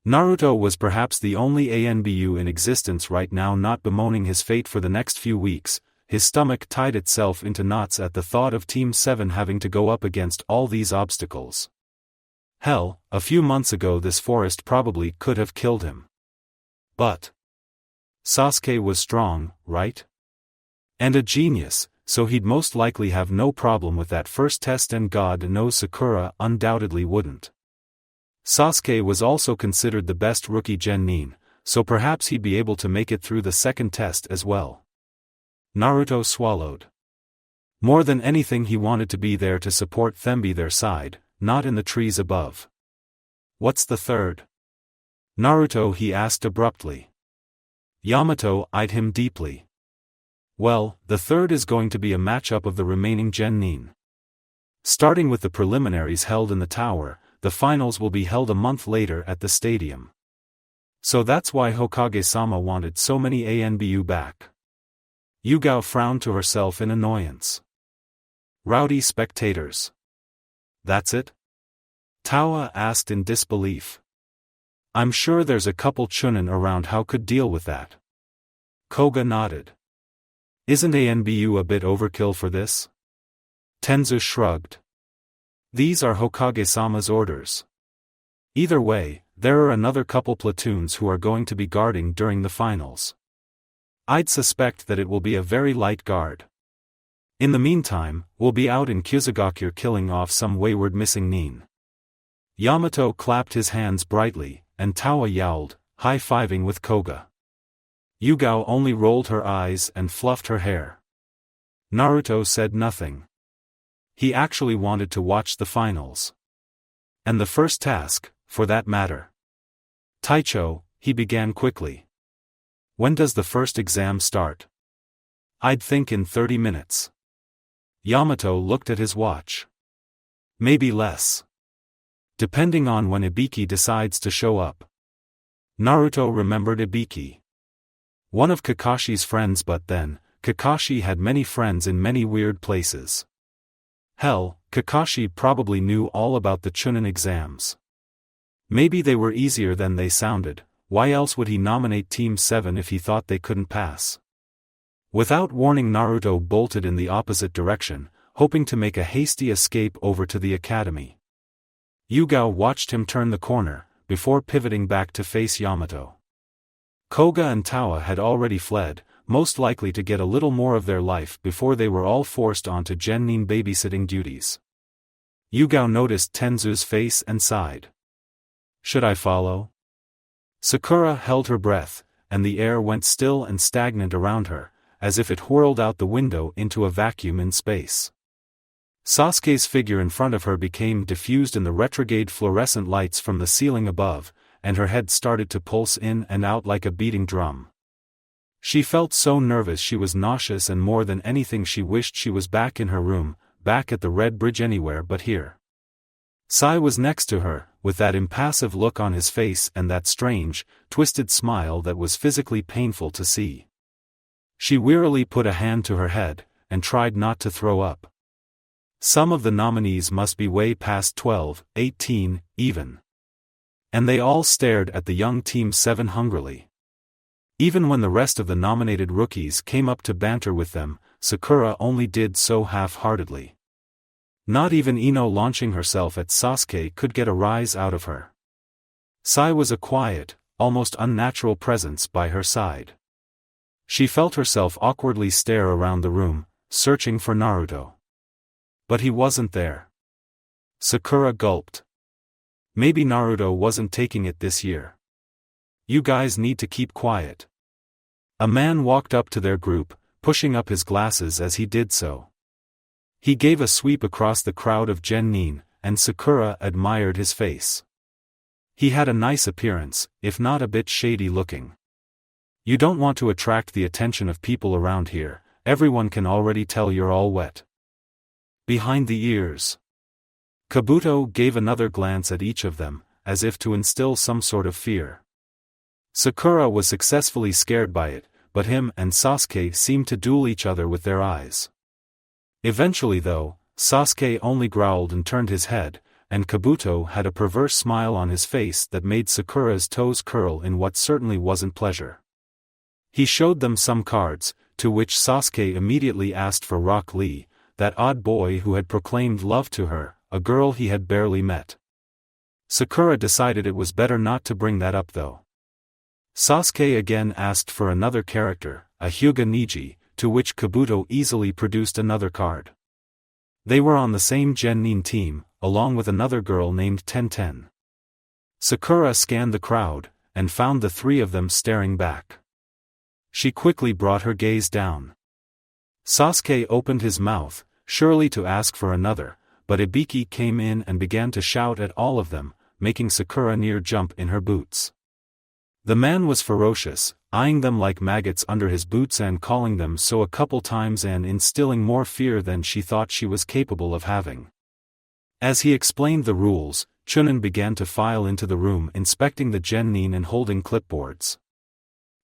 Naruto was perhaps the only Anbu in existence right now not bemoaning his fate for the next few weeks. His stomach tied itself into knots at the thought of Team 7 having to go up against all these obstacles. Hell, a few months ago this forest probably could have killed him. But Sasuke was strong, right? And a genius, so he'd most likely have no problem with that first test, and God knows Sakura undoubtedly wouldn't. Sasuke was also considered the best rookie Genin, so perhaps he'd be able to make it through the second test as well. Naruto swallowed. More than anything he wanted to be there to support Thembi their side, not in the trees above. What's the third? Naruto, he asked abruptly. Yamato eyed him deeply. Well, the third is going to be a matchup of the remaining Genin. Starting with the preliminaries held in the tower, the finals will be held a month later at the stadium. So that's why Hokage-sama wanted so many Anbu back. Yuga frowned to herself in annoyance. Rowdy spectators. That's it? Tawa asked in disbelief. I'm sure there's a couple Chunin around how could deal with that. Koga nodded. Isn't Anbu a bit overkill for this? Tenzu shrugged. These are Hokage-sama's orders. Either way, there are another couple platoons who are going to be guarding during the finals. I'd suspect that it will be a very light guard. In the meantime, we'll be out in Kyusugakure killing off some wayward missing nin. Yamato clapped his hands brightly, and Tawa yowled, high-fiving with Koga. Yuga only rolled her eyes and fluffed her hair. Naruto said nothing. He actually wanted to watch the finals. And the first task, for that matter. Taicho, he began quickly. When does the first exam start? I'd think in 30 minutes. Yamato looked at his watch. Maybe less. Depending on when Ibiki decides to show up. Naruto remembered Ibiki. One of Kakashi's friends, but then, Kakashi had many friends in many weird places. Hell, Kakashi probably knew all about the Chunin exams. Maybe they were easier than they sounded. Why else would he nominate Team 7 if he thought they couldn't pass? Without warning, Naruto bolted in the opposite direction, hoping to make a hasty escape over to the academy. Yuga watched him turn the corner, before pivoting back to face Yamato. Koga and Tawa had already fled, most likely to get a little more of their life before they were all forced onto genin babysitting duties. Yuga noticed Tenzu's face and sighed. Should I follow? Sakura held her breath, and the air went still and stagnant around her, as if it whirled out the window into a vacuum in space. Sasuke's figure in front of her became diffused in the retrograde fluorescent lights from the ceiling above, and her head started to pulse in and out like a beating drum. She felt so nervous she was nauseous, and more than anything she wished she was back in her room, back at the Red Bridge, anywhere but here. Sai was next to her, with that impassive look on his face and that strange, twisted smile that was physically painful to see. She wearily put a hand to her head, and tried not to throw up. Some of the nominees must be way past 12, 18, even. And they all stared at the young Team 7 hungrily. Even when the rest of the nominated rookies came up to banter with them, Sakura only did so half-heartedly. Not even Ino launching herself at Sasuke could get a rise out of her. Sai was a quiet, almost unnatural presence by her side. She felt herself awkwardly stare around the room, searching for Naruto. But he wasn't there. Sakura gulped. Maybe Naruto wasn't taking it this year. You guys need to keep quiet. A man walked up to their group, pushing up his glasses as he did so. He gave a sweep across the crowd of genin, and Sakura admired his face. He had a nice appearance, if not a bit shady looking. You don't want to attract the attention of people around here, everyone can already tell you're all wet. Behind the ears. Kabuto gave another glance at each of them, as if to instill some sort of fear. Sakura was successfully scared by it, but him and Sasuke seemed to duel each other with their eyes. Eventually though, Sasuke only growled and turned his head, and Kabuto had a perverse smile on his face that made Sakura's toes curl in what certainly wasn't pleasure. He showed them some cards, to which Sasuke immediately asked for Rock Lee, that odd boy who had proclaimed love to her, a girl he had barely met. Sakura decided it was better not to bring that up though. Sasuke again asked for another character, a Hyuga Niji, to which Kabuto easily produced another card. They were on the same genin team, along with another girl named Tenten. Sakura scanned the crowd, and found the three of them staring back. She quickly brought her gaze down. Sasuke opened his mouth, surely to ask for another, but Ibiki came in and began to shout at all of them, making Sakura near jump in her boots. The man was ferocious, eyeing them like maggots under his boots and calling them so a couple times and instilling more fear than she thought she was capable of having. As he explained the rules, Chunin began to file into the room inspecting the genin and holding clipboards.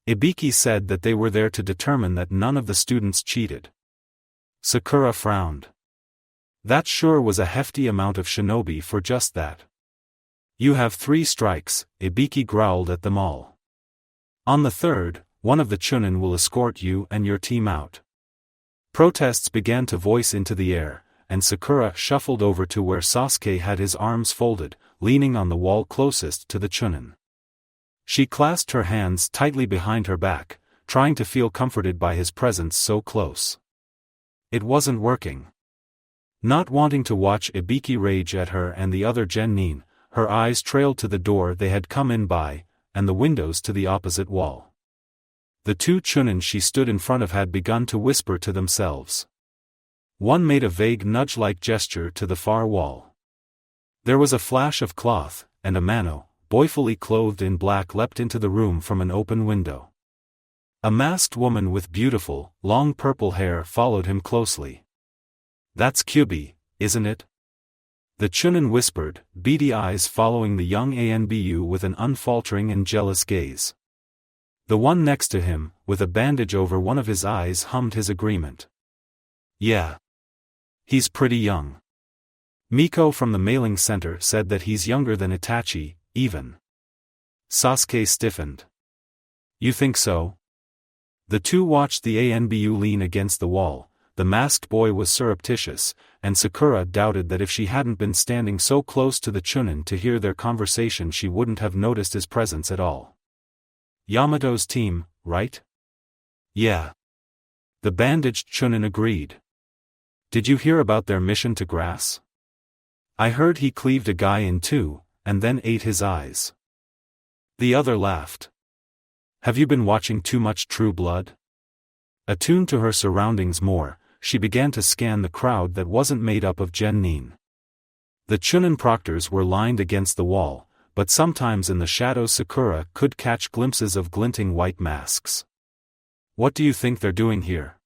Ibiki said that they were there to determine that none of the students cheated. Sakura frowned. That sure was a hefty amount of shinobi for just that. You have 3 strikes, Ibiki growled at them all. On the third, one of the Chunin will escort you and your team out. Protests began to voice into the air, and Sakura shuffled over to where Sasuke had his arms folded, leaning on the wall closest to the Chunin. She clasped her hands tightly behind her back, trying to feel comforted by his presence so close. It wasn't working. Not wanting to watch Ibiki rage at her and the other genin, her eyes trailed to the door they had come in by, and the windows to the opposite wall. The 2 Chunin she stood in front of had begun to whisper to themselves. One made a vague nudge-like gesture to the far wall. There was a flash of cloth, and a mano, boyfully clothed in black, leapt into the room from an open window. A masked woman with beautiful, long purple hair followed him closely. That's Kyubi, isn't it? The Chunin whispered, beady eyes following the young Anbu with an unfaltering and jealous gaze. The one next to him, with a bandage over one of his eyes, hummed his agreement. Yeah. He's pretty young. Miko from the mailing center said that he's younger than Itachi, even. Sasuke stiffened. You think so? The 2 watched the Anbu lean against the wall. The masked boy was surreptitious, and Sakura doubted that if she hadn't been standing so close to the Chunin to hear their conversation she wouldn't have noticed his presence at all. Yamato's team, right? Yeah. The bandaged Chunin agreed. Did you hear about their mission to grass? I heard he cleaved a guy in 2, and then ate his eyes. The other laughed. Have you been watching too much True Blood? Attuned to her surroundings more, she began to scan the crowd that wasn't made up of genin. The Chunin proctors were lined against the wall, but sometimes in the shadows Sakura could catch glimpses of glinting white masks. What do you think they're doing here?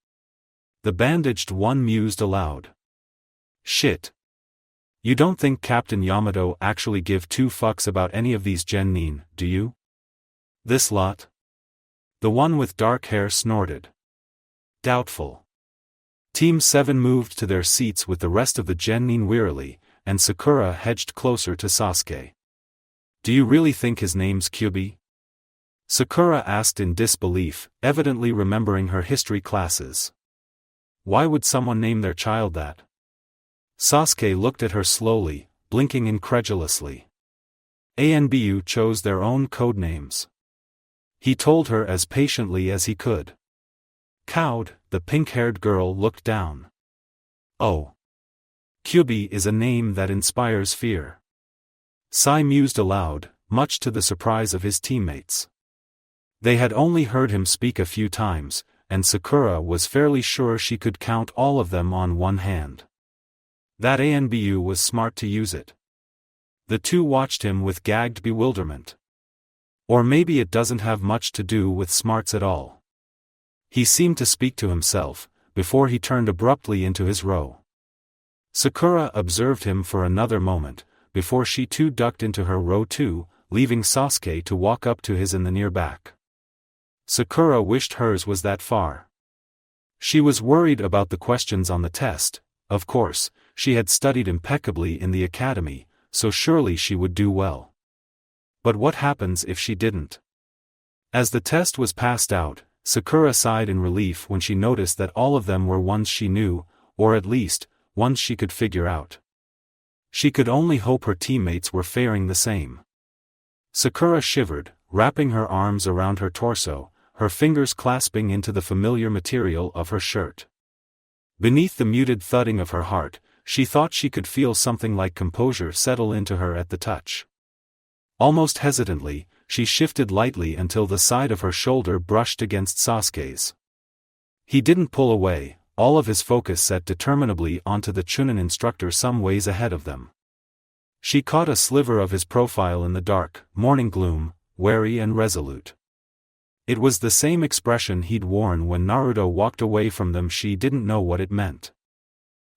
The bandaged one mused aloud. Shit. You don't think Captain Yamato actually give 2 fucks about any of these genin, do you? This lot? The one with dark hair snorted. Doubtful. Team 7 moved to their seats with the rest of the genin wearily, and Sakura hedged closer to Sasuke. Do you really think his name's Kyubi? Sakura asked in disbelief, evidently remembering her history classes. Why would someone name their child that? Sasuke looked at her slowly, blinking incredulously. Anbu chose their own code names. He told her as patiently as he could. Cowed, the pink-haired girl looked down. Oh. Kyubi is a name that inspires fear. Sai mused aloud, much to the surprise of his teammates. They had only heard him speak a few times, and Sakura was fairly sure she could count all of them on one hand. That Anbu was smart to use it. The 2 watched him with gagged bewilderment. Or maybe it doesn't have much to do with smarts at all. He seemed to speak to himself, before he turned abruptly into his row. Sakura observed him for another moment, before she too ducked into her row too, leaving Sasuke to walk up to his in the near back. Sakura wished hers was that far. She was worried about the questions on the test. Of course, she had studied impeccably in the academy, so surely she would do well. But what happens if she didn't? As the test was passed out, Sakura sighed in relief when she noticed that all of them were ones she knew, or at least, ones she could figure out. She could only hope her teammates were faring the same. Sakura shivered, wrapping her arms around her torso, her fingers clasping into the familiar material of her shirt. Beneath the muted thudding of her heart, she thought she could feel something like composure settle into her at the touch. Almost hesitantly, she shifted lightly until the side of her shoulder brushed against Sasuke's. He didn't pull away, all of his focus set determinably onto the Chunin instructor some ways ahead of them. She caught a sliver of his profile in the dark, morning gloom, wary and resolute. It was the same expression he'd worn when Naruto walked away from them. She didn't know what it meant.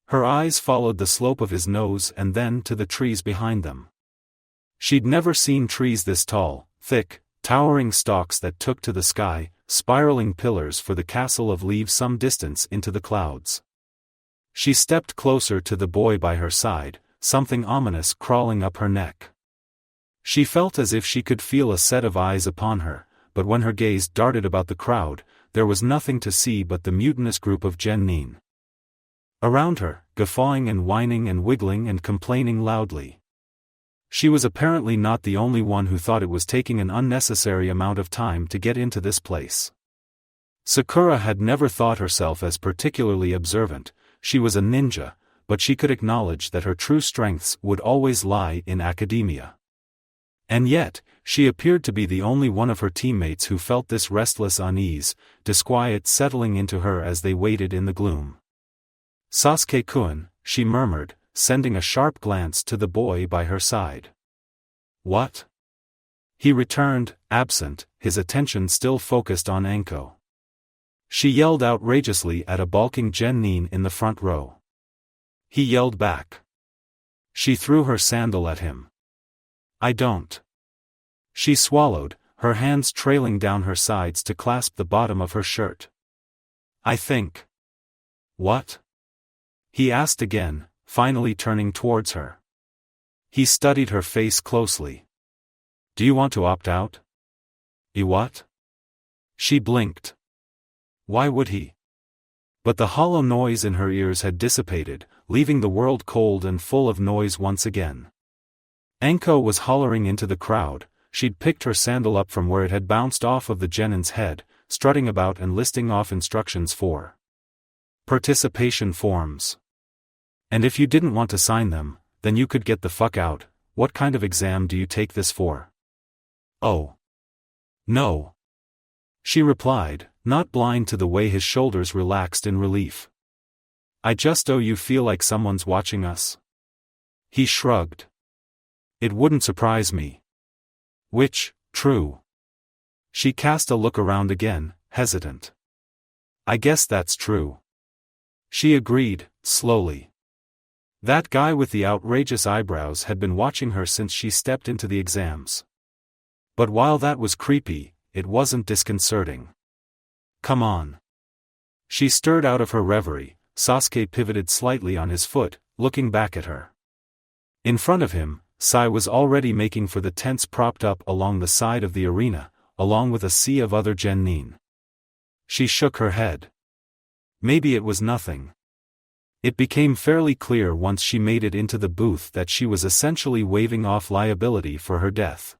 Her eyes followed the slope of his nose and then to the trees behind them. She'd never seen trees this tall, thick, towering stalks that took to the sky, spiraling pillars for the castle of leaves some distance into the clouds. She stepped closer to the boy by her side, something ominous crawling up her neck. She felt as if she could feel a set of eyes upon her, but when her gaze darted about the crowd, there was nothing to see but the mutinous group of genin around her, guffawing and whining and wiggling and complaining loudly. She was apparently not the only one who thought it was taking an unnecessary amount of time to get into this place. Sakura had never thought herself as particularly observant. She was a ninja, but she could acknowledge that her true strengths would always lie in academia. And yet, she appeared to be the only one of her teammates who felt this restless unease, disquiet settling into her as they waited in the gloom. "Sasuke-kun," she murmured, sending a sharp glance to the boy by her side. "What?" He returned, absent, his attention still focused on Anko. She yelled outrageously at a balking genin in the front row. He yelled back. She threw her sandal at him. "I don't." She swallowed, her hands trailing down her sides to clasp the bottom of her shirt. "I think." "What?" He asked again, finally turning towards her. He studied her face closely. "Do you want to opt out?" What?" She blinked. Why would he? But the hollow noise in her ears had dissipated, leaving the world cold and full of noise once again. Anko was hollering into the crowd. She'd picked her sandal up from where it had bounced off of the genin's head, strutting about and listing off instructions for participation forms. "And if you didn't want to sign them, then you could get the fuck out. What kind of exam do you take this for?" "Oh. No." She replied, not blind to the way his shoulders relaxed in relief. "I just you feel like someone's watching us." He shrugged. "It wouldn't surprise me." Which, true. She cast a look around again, hesitant. "I guess that's true." She agreed, slowly. That guy with the outrageous eyebrows had been watching her since she stepped into the exams. But while that was creepy, it wasn't disconcerting. "Come on." She stirred out of her reverie. Sasuke pivoted slightly on his foot, looking back at her. In front of him, Sai was already making for the tents propped up along the side of the arena, along with a sea of other genin. She shook her head. Maybe it was nothing. It became fairly clear once she made it into the booth that she was essentially waiving off liability for her death.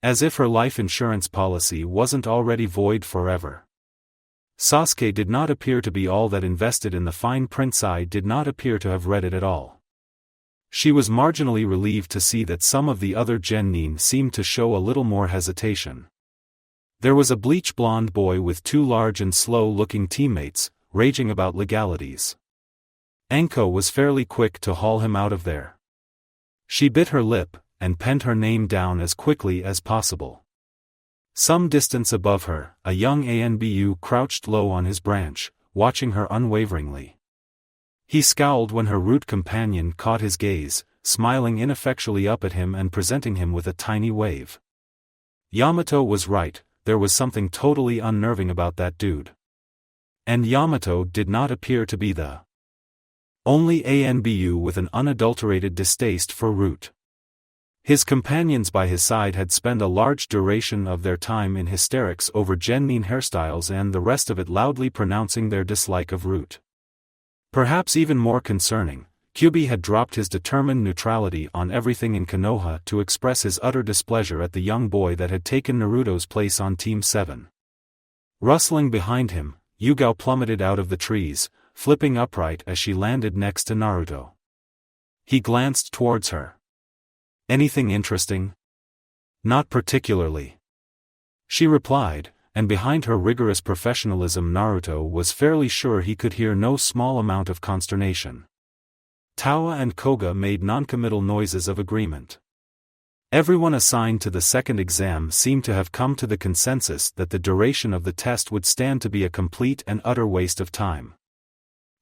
As if her life insurance policy wasn't already void forever. Sasuke did not appear to be all that invested in the fine print. Sai did not appear to have read it at all. She was marginally relieved to see that some of the other genin seemed to show a little more hesitation. There was a bleach-blonde boy with two large and slow-looking teammates, raging about legalities. Anko was fairly quick to haul him out of there. She bit her lip, and penned her name down as quickly as possible. Some distance above her, a young Anbu crouched low on his branch, watching her unwaveringly. He scowled when her root companion caught his gaze, smiling ineffectually up at him and presenting him with a tiny wave. Yamato was right, there was something totally unnerving about that dude. And Yamato did not appear to be the only Anbu with an unadulterated distaste for root. His companions by his side had spent a large duration of their time in hysterics over genin hairstyles and the rest of it loudly pronouncing their dislike of root. Perhaps even more concerning, Kyubi had dropped his determined neutrality on everything in Konoha to express his utter displeasure at the young boy that had taken Naruto's place on Team 7. Rustling behind him, Yuga plummeted out of the trees, flipping upright as she landed next to Naruto. He glanced towards her. "Anything interesting?" "Not particularly." She replied, and behind her rigorous professionalism Naruto was fairly sure he could hear no small amount of consternation. Tawa and Koga made noncommittal noises of agreement. Everyone assigned to the second exam seemed to have come to the consensus that the duration of the test would stand to be a complete and utter waste of time.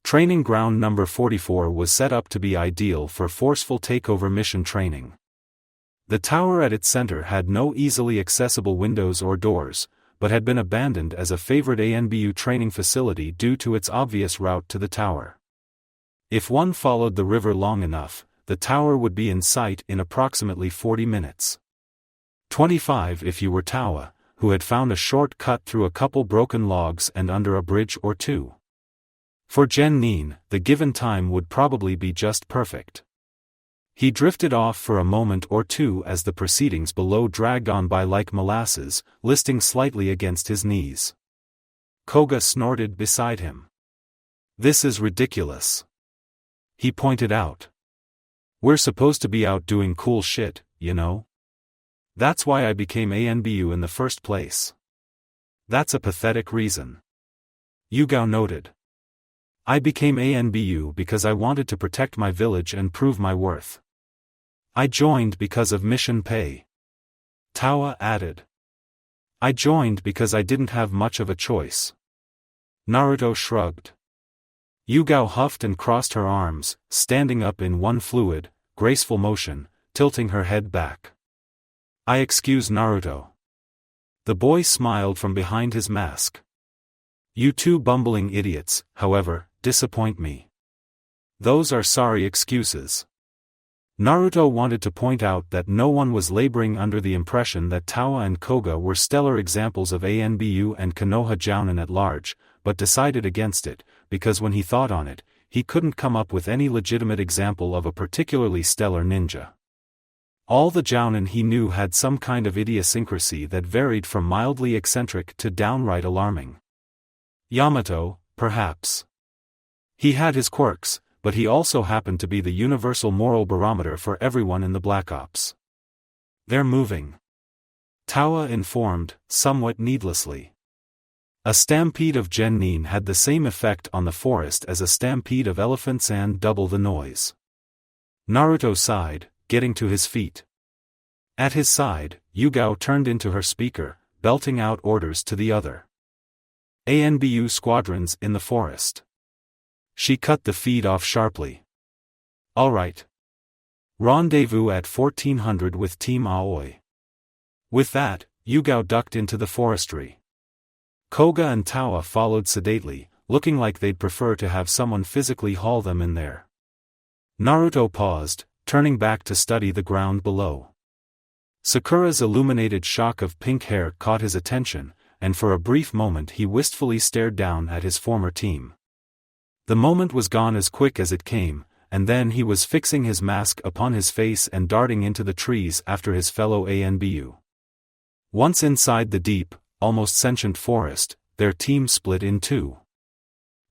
Training ground number 44 was set up to be ideal for forceful takeover mission training. The tower at its center had no easily accessible windows or doors, but had been abandoned as a favorite Anbu training facility due to its obvious route to the tower. If one followed the river long enough, the tower would be in sight in approximately 40 minutes. 25 if you were Tawa, who had found a short cut through a couple broken logs and under a bridge or two. For Nin, the given time would probably be just perfect. He drifted off for a moment or two as the proceedings below dragged on by like molasses, listing slightly against his knees. Koga snorted beside him. "This is ridiculous," he pointed out. "We're supposed to be out doing cool shit, you know? That's why I became Anbu in the first place." "That's a pathetic reason," Yuga noted. "I became Anbu because I wanted to protect my village and prove my worth. I joined because of mission pay," Tawa added. "I joined because I didn't have much of a choice." Naruto shrugged. Yuga huffed and crossed her arms, standing up in one fluid, graceful motion, tilting her head back. "I excuse Naruto." The boy smiled from behind his mask. "You two bumbling idiots, however, disappoint me. Those are sorry excuses." Naruto wanted to point out that no one was laboring under the impression that Tawa and Koga were stellar examples of Anbu and Konoha Jounin at large, but decided against it, because when he thought on it, he couldn't come up with any legitimate example of a particularly stellar ninja. All the Jounin he knew had some kind of idiosyncrasy that varied from mildly eccentric to downright alarming. Yamato, perhaps. He had his quirks, but he also happened to be the universal moral barometer for everyone in the Black Ops. "They're moving," Tawa informed, somewhat needlessly. A stampede of Nin had the same effect on the forest as a stampede of elephants and double the noise. Naruto sighed, getting to his feet. At his side, Yuga turned into her speaker, belting out orders to the other Anbu squadrons in the forest. She cut the feed off sharply. "All right. Rendezvous at 1400 with Team Aoi." With that, Yuga ducked into the forestry. Koga and Tawa followed sedately, looking like they'd prefer to have someone physically haul them in there. Naruto paused, turning back to study the ground below. Sakura's illuminated shock of pink hair caught his attention, and for a brief moment he wistfully stared down at his former team. The moment was gone as quick as it came, and then he was fixing his mask upon his face and darting into the trees after his fellow Anbu. Once inside the deep, almost sentient forest, their team split in two.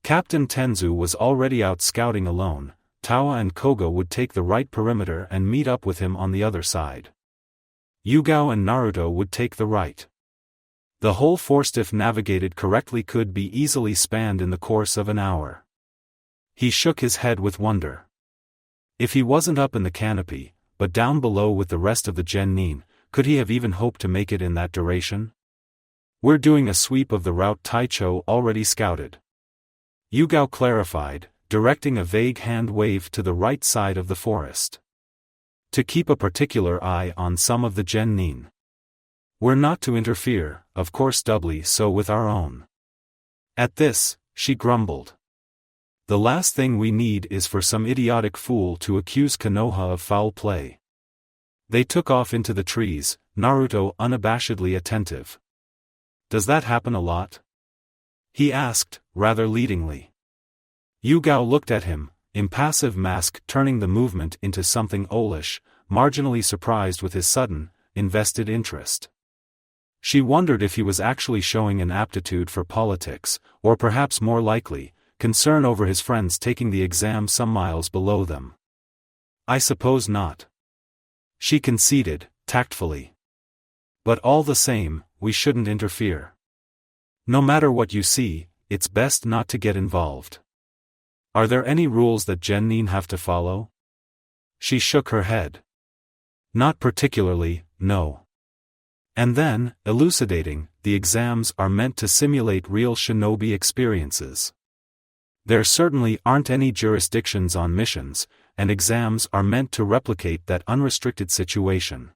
Captain Tenzu was already out scouting alone. Tawa and Koga would take the right perimeter and meet up with him on the other side. Yuga and Naruto would take the right. The whole force, if navigated correctly, could be easily spanned in the course of an hour. He shook his head with wonder. If he wasn't up in the canopy, but down below with the rest of the Nin, could he have even hoped to make it in that duration? "We're doing a sweep of the route Taicho already scouted," Yuga clarified, directing a vague hand wave to the right side of the forest. "To keep a particular eye on some of the Nin. We're not to interfere, of course, doubly so with our own." At this, she grumbled. "The last thing we need is for some idiotic fool to accuse Konoha of foul play." They took off into the trees, Naruto unabashedly attentive. "Does that happen a lot?" he asked, rather leadingly. Yuga looked at him, impassive mask turning the movement into something owlish, marginally surprised with his sudden, invested interest. She wondered if he was actually showing an aptitude for politics, or perhaps more likely, concern over his friends taking the exam some miles below them. "I suppose not," she conceded, tactfully. "But all the same, we shouldn't interfere. No matter what you see, it's best not to get involved." "Are there any rules that Nin have to follow?" She shook her head. "Not particularly, no." And then, elucidating, "The exams are meant to simulate real shinobi experiences. There certainly aren't any jurisdictions on missions, and exams are meant to replicate that unrestricted situation.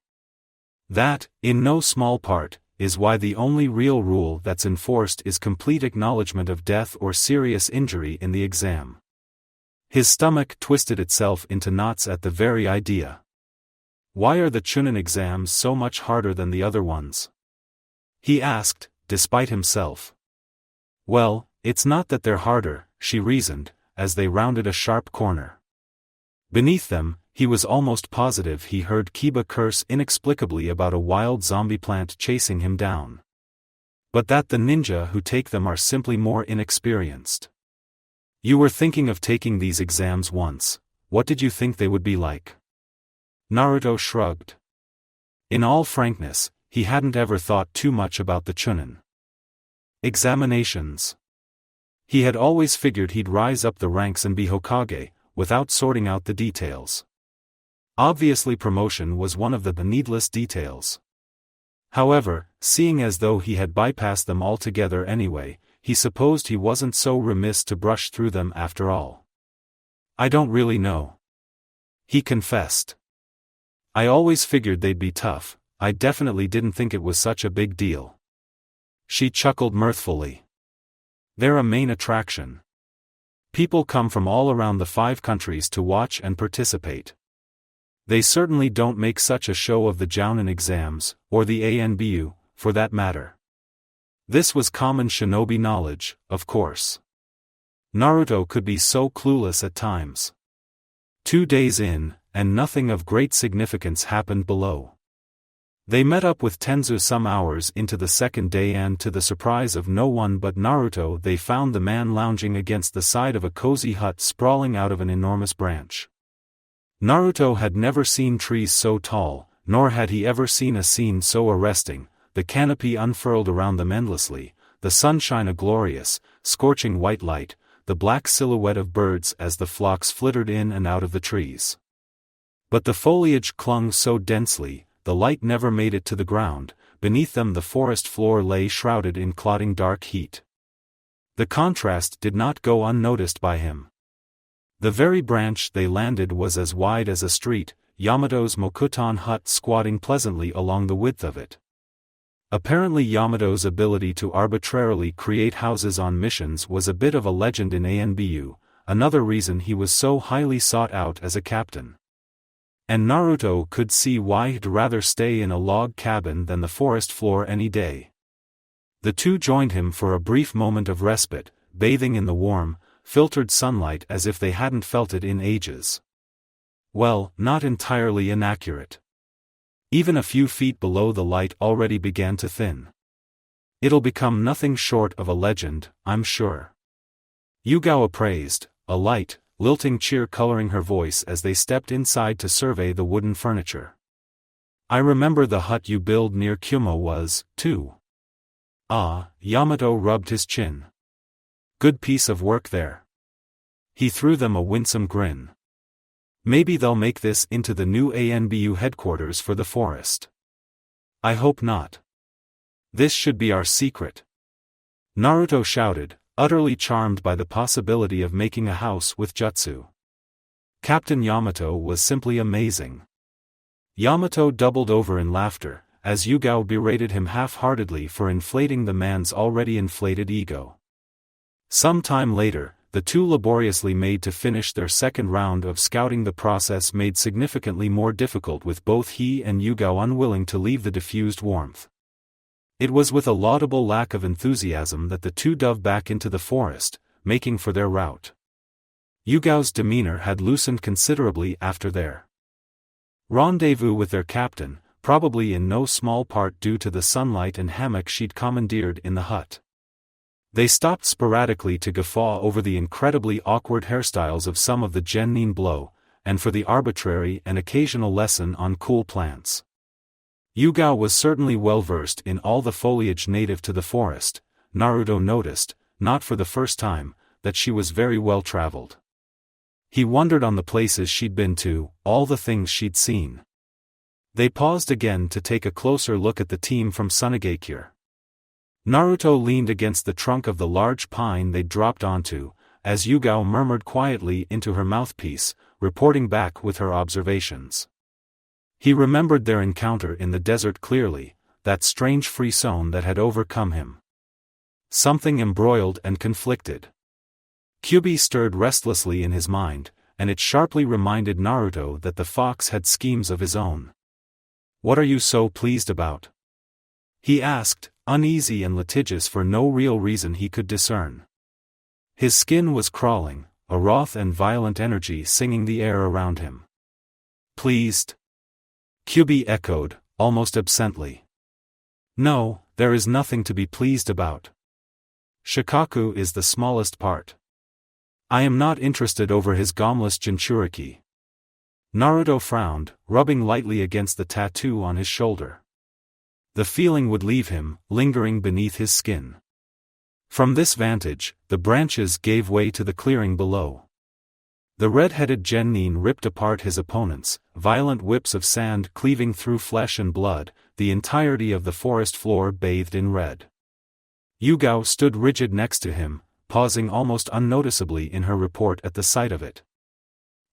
That, in no small part, is why the only real rule that's enforced is complete acknowledgement of death or serious injury in the exam. His stomach twisted itself into knots at the very idea. Why are the Chunin exams so much harder than the other ones? He asked, despite himself. Well, it's not that they're harder, she reasoned, as they rounded a sharp corner. Beneath them, he was almost positive he heard Kiba curse inexplicably about a wild zombie plant chasing him down. But that the ninja who take them are simply more inexperienced. You were thinking of taking these exams once. What did you think they would be like? Naruto shrugged. In all frankness, he hadn't ever thought too much about the Chunin examinations. He had always figured he'd rise up the ranks and be Hokage, without sorting out the details. Obviously promotion was one of the needless details. However, seeing as though he had bypassed them altogether anyway, he supposed he wasn't so remiss to brush through them after all. I don't really know, he confessed. I always figured they'd be tough. I definitely didn't think it was such a big deal. She chuckled mirthfully. They're a main attraction. People come from all around the 5 countries to watch and participate. They certainly don't make such a show of the Jounin exams, or the Anbu, for that matter. This was common shinobi knowledge, of course. Naruto could be so clueless at times. 2 days in, and nothing of great significance happened below. They met up with Tenzu some hours into the second day, and to the surprise of no one but Naruto, they found the man lounging against the side of a cozy hut sprawling out of an enormous branch. Naruto had never seen trees so tall, nor had he ever seen a scene so arresting, the canopy unfurled around them endlessly, the sunshine a glorious, scorching white light, the black silhouette of birds as the flocks flittered in and out of the trees. But the foliage clung so densely, the light never made it to the ground. Beneath them the forest floor lay shrouded in clotting dark heat. The contrast did not go unnoticed by him. The very branch they landed was as wide as a street, Yamato's Mokutan hut squatting pleasantly along the width of it. Apparently Yamato's ability to arbitrarily create houses on missions was a bit of a legend in Anbu, another reason he was so highly sought out as a captain. And Naruto could see why he'd rather stay in a log cabin than the forest floor any day. The two joined him for a brief moment of respite, bathing in the warm, filtered sunlight as if they hadn't felt it in ages. Well, not entirely inaccurate. Even a few feet below the light already began to thin. It'll become nothing short of a legend, I'm sure. Yuga praised, a light, lilting cheer coloring her voice as they stepped inside to survey the wooden furniture. I remember the hut you build near Kumo was, too. Ah, Yamato rubbed his chin. Good piece of work there. He threw them a winsome grin. Maybe they'll make this into the new Anbu headquarters for the forest. I hope not. This should be our secret. Naruto shouted, utterly charmed by the possibility of making a house with jutsu. Captain Yamato was simply amazing. Yamato doubled over in laughter, as Yuga berated him half-heartedly for inflating the man's already inflated ego. Some time later, the two laboriously made to finish their second round of scouting, the process made significantly more difficult with both he and Yuga unwilling to leave the diffused warmth. It was with a laudable lack of enthusiasm that the two dove back into the forest, making for their route. Yuga's demeanor had loosened considerably after their rendezvous with their captain, probably in no small part due to the sunlight and hammock she'd commandeered in the hut. They stopped sporadically to guffaw over the incredibly awkward hairstyles of some of the genin below, and for the arbitrary and occasional lesson on cool plants. Yuga was certainly well versed in all the foliage native to the forest. Naruto noticed, not for the first time, that she was very well traveled. He wondered on the places she'd been to, all the things she'd seen. They paused again to take a closer look at the team from Sunagakure. Naruto leaned against the trunk of the large pine they'd dropped onto, as Yuga murmured quietly into her mouthpiece, reporting back with her observations. He remembered their encounter in the desert clearly, that strange frisson that had overcome him. Something embroiled and conflicted. Kyubi stirred restlessly in his mind, and it sharply reminded Naruto that the fox had schemes of his own. "What are you so pleased about?" he asked, uneasy and litigious for no real reason he could discern. His skin was crawling, a wroth and violent energy singing the air around him. "Pleased?" Kyubi echoed, almost absently. "No, there is nothing to be pleased about. Shikaku is the smallest part. I am not interested over his gomless Jinchuriki." Naruto frowned, rubbing lightly against the tattoo on his shoulder. The feeling would leave him, lingering beneath his skin. From this vantage, the branches gave way to the clearing below. The red-headed genin ripped apart his opponents, violent whips of sand cleaving through flesh and blood, the entirety of the forest floor bathed in red. Yuga stood rigid next to him, pausing almost unnoticeably in her report at the sight of it.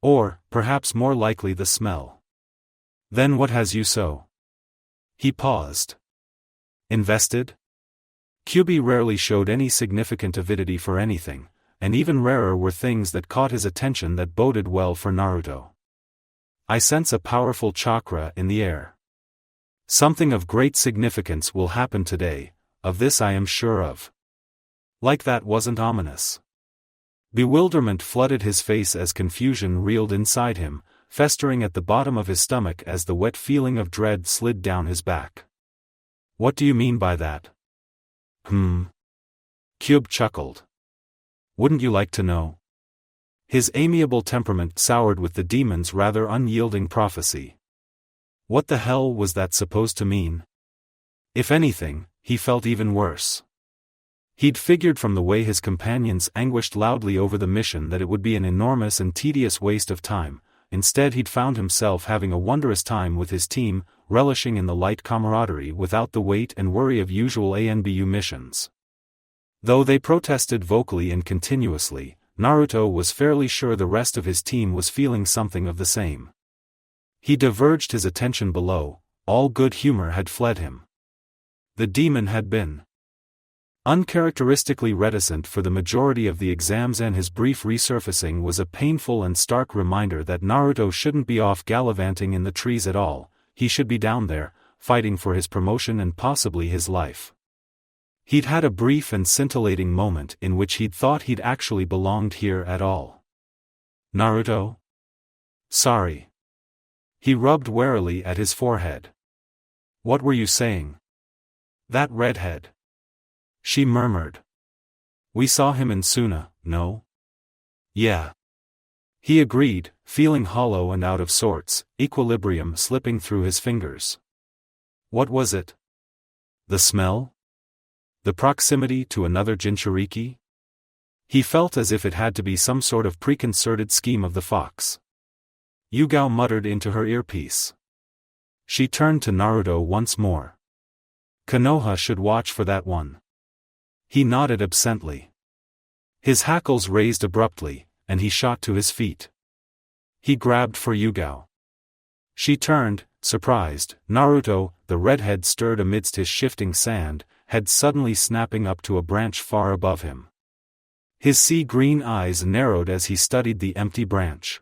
Or, perhaps more likely the smell. "Then what has you so?" He paused. "Invested?" Kyubi rarely showed any significant avidity for anything, and even rarer were things that caught his attention that boded well for Naruto. "I sense a powerful chakra in the air. Something of great significance will happen today, of this I am sure of." Like that wasn't ominous. Bewilderment flooded his face as confusion reeled inside him, festering at the bottom of his stomach as the wet feeling of dread slid down his back. "What do you mean by that?" Kyub chuckled. "Wouldn't you like to know?" His amiable temperament soured with the demon's rather unyielding prophecy. What the hell was that supposed to mean? If anything, he felt even worse. He'd figured from the way his companions anguished loudly over the mission that it would be an enormous and tedious waste of time. Instead he'd found himself having a wondrous time with his team, relishing in the light camaraderie without the weight and worry of usual ANBU missions. Though they protested vocally and continuously, Naruto was fairly sure the rest of his team was feeling something of the same. He diverged his attention below, all good humor had fled him. The demon had been uncharacteristically reticent for the majority of the exams, and his brief resurfacing was a painful and stark reminder that Naruto shouldn't be off gallivanting in the trees at all. He should be down there, fighting for his promotion and possibly his life. He'd had a brief and scintillating moment in which he'd thought he'd actually belonged here at all. "Naruto? Sorry." He rubbed warily at his forehead. "What were you saying?" "That redhead," she murmured. "We saw him in Suna, no?" "Yeah." He agreed, feeling hollow and out of sorts, equilibrium slipping through his fingers. What was it? The smell? The proximity to another Jinchuriki? He felt as if it had to be some sort of preconcerted scheme of the fox. Yuga muttered into her earpiece. She turned to Naruto once more. "Konoha should watch for that one." He nodded absently. His hackles raised abruptly, and he shot to his feet. He grabbed for Yuga. She turned, surprised. Naruto, the redhead stirred amidst his shifting sand, head suddenly snapping up to a branch far above him. His sea-green eyes narrowed as he studied the empty branch.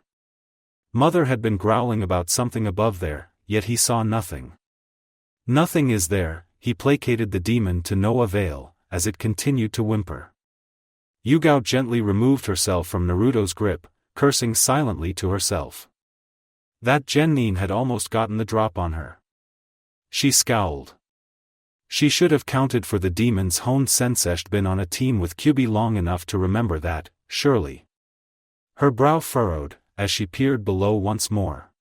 Mother had been growling about something above there, yet he saw nothing. "Nothing is there," he placated the demon to no avail, as it continued to whimper. Yuga gently removed herself from Naruto's grip, cursing silently to herself. That genin had almost gotten the drop on her. She scowled. She should have counted for the demon's Hone Sensei'd been on a team with Kyubi long enough to remember that, surely. Her brow furrowed, as she peered below once more.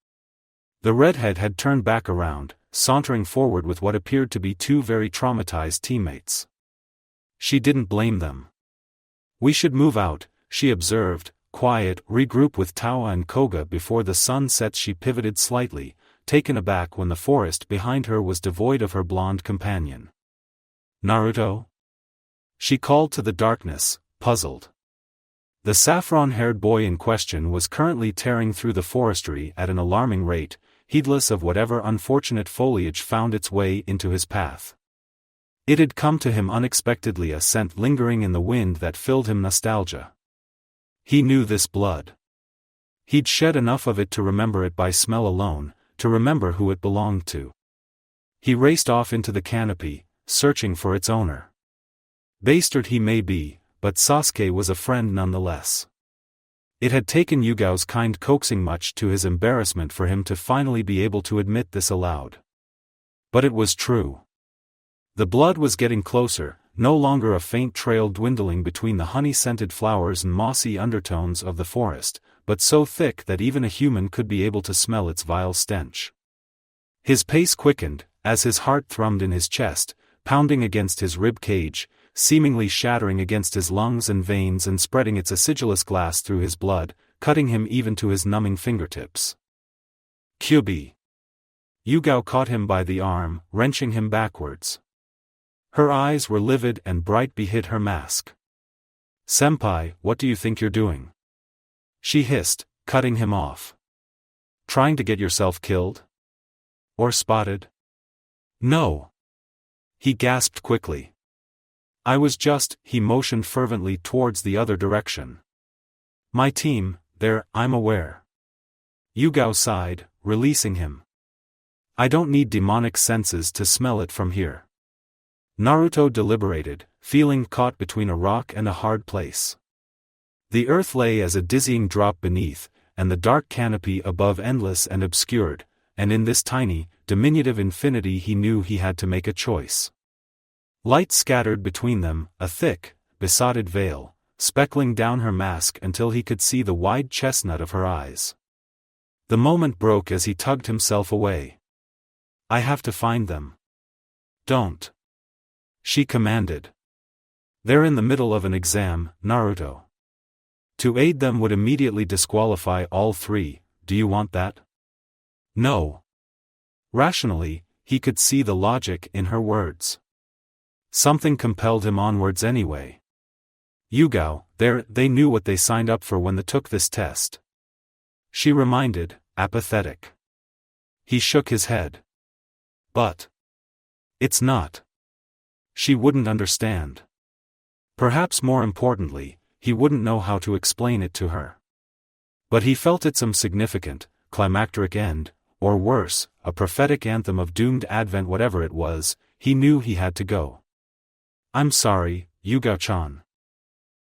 The redhead had turned back around, sauntering forward with what appeared to be two very traumatized teammates. She didn't blame them. "We should move out," she observed, quiet, regroup with Tawa and Koga before the sun sets. She pivoted slightly, taken aback when the forest behind her was devoid of her blonde companion. "Naruto?" She called to the darkness, puzzled. The saffron-haired boy in question was currently tearing through the forestry at an alarming rate, heedless of whatever unfortunate foliage found its way into his path. It had come to him unexpectedly, a scent lingering in the wind that filled him nostalgia. He knew this blood. He'd shed enough of it to remember it by smell alone, to remember who it belonged to. He raced off into the canopy, searching for its owner. Bastard he may be, but Sasuke was a friend nonetheless. It had taken Yugao's kind coaxing much to his embarrassment for him to finally be able to admit this aloud. But it was true. The blood was getting closer, no longer a faint trail dwindling between the honey-scented flowers and mossy undertones of the forest, but so thick that even a human could be able to smell its vile stench. His pace quickened, as his heart thrummed in his chest, pounding against his rib cage, seemingly shattering against his lungs and veins and spreading its acidulous glass through his blood, cutting him even to his numbing fingertips. Kyubi. Yugao caught him by the arm, wrenching him backwards. Her eyes were livid and bright behind her mask. "Senpai, what do you think you're doing?" she hissed, cutting him off. "Trying to get yourself killed? Or spotted?" "No." He gasped quickly. "I was just," he motioned fervently towards the other direction. "My team, there, I'm aware." Yugao sighed, releasing him. "I don't need demonic senses to smell it from here." Naruto deliberated, feeling caught between a rock and a hard place. The earth lay as a dizzying drop beneath, and the dark canopy above endless and obscured, and in this tiny, diminutive infinity he knew he had to make a choice. Light scattered between them, a thick, besotted veil, speckling down her mask until he could see the wide chestnut of her eyes. The moment broke as he tugged himself away. "I have to find them." "Don't," she commanded. "They're in the middle of an exam, Naruto. To aid them would immediately disqualify all three. Do you want that?" "No." Rationally, he could see the logic in her words. Something compelled him onwards anyway. Yugao, they knew what they signed up for when they took this test. She reminded, apathetic. He shook his head. "But it's not." She wouldn't understand. Perhaps more importantly, he wouldn't know how to explain it to her. But he felt it some significant, climacteric end, or worse, a prophetic anthem of doomed advent. Whatever it was, he knew he had to go. "I'm sorry, Yuga-chan,"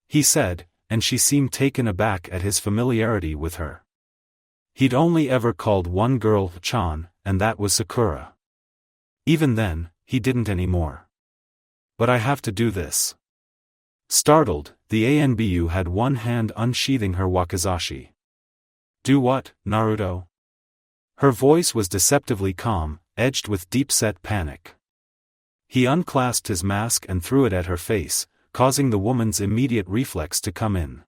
he said, and she seemed taken aback at his familiarity with her. He'd only ever called one girl Chan, and that was Sakura. Even then, he didn't anymore. "But I have to do this." Startled, the Anbu had one hand unsheathing her wakizashi. "Do what, Naruto?" Her voice was deceptively calm, edged with deep-set panic. He unclasped his mask and threw it at her face, causing the woman's immediate reflex to come in.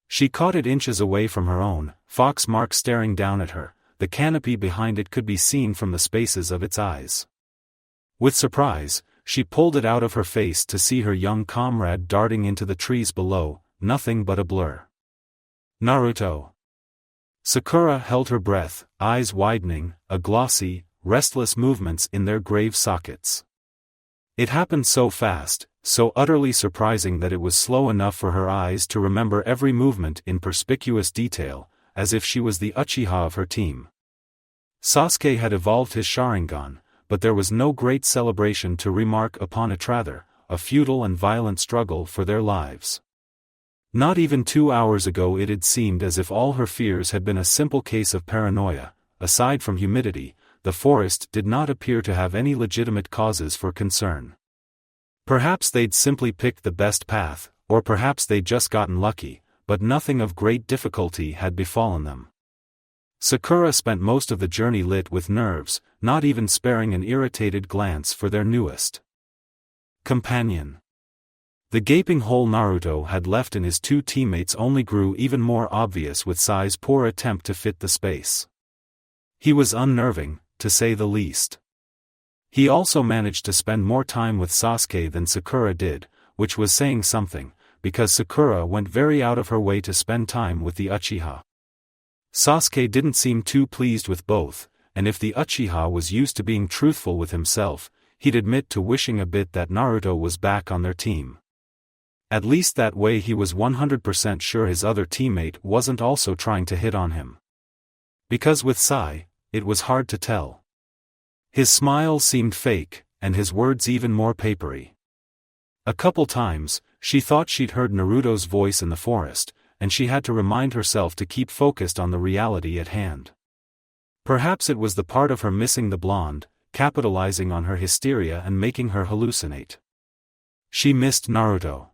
She caught it inches away from her own, fox mark staring down at her. The canopy behind it could be seen from the spaces of its eyes. With surprise, she pulled it out of her face to see her young comrade darting into the trees below, nothing but a blur. "Naruto." Sakura held her breath, eyes widening, a glossy, restless movements in their grave sockets. It happened so fast, so utterly surprising that it was slow enough for her eyes to remember every movement in perspicuous detail, as if she was the Uchiha of her team. Sasuke had evolved his Sharingan, but there was no great celebration to remark upon it, rather, a futile and violent struggle for their lives. Not even 2 hours ago it had seemed as if all her fears had been a simple case of paranoia. Aside from humidity, the forest did not appear to have any legitimate causes for concern. Perhaps they'd simply picked the best path, or perhaps they'd just gotten lucky, but nothing of great difficulty had befallen them. Sakura spent most of the journey lit with nerves, not even sparing an irritated glance for their newest companion. The gaping hole Naruto had left in his two teammates only grew even more obvious with Sai's poor attempt to fit the space. He was unnerving, to say the least. He also managed to spend more time with Sasuke than Sakura did, which was saying something, because Sakura went very out of her way to spend time with the Uchiha. Sasuke didn't seem too pleased with both, and if the Uchiha was used to being truthful with himself, he'd admit to wishing a bit that Naruto was back on their team. At least that way he was 100% sure his other teammate wasn't also trying to hit on him. Because with Sai, it was hard to tell. His smile seemed fake, and his words even more papery. A couple times, she thought she'd heard Naruto's voice in the forest, and she had to remind herself to keep focused on the reality at hand. Perhaps it was the part of her missing the blonde, capitalizing on her hysteria and making her hallucinate. She missed Naruto.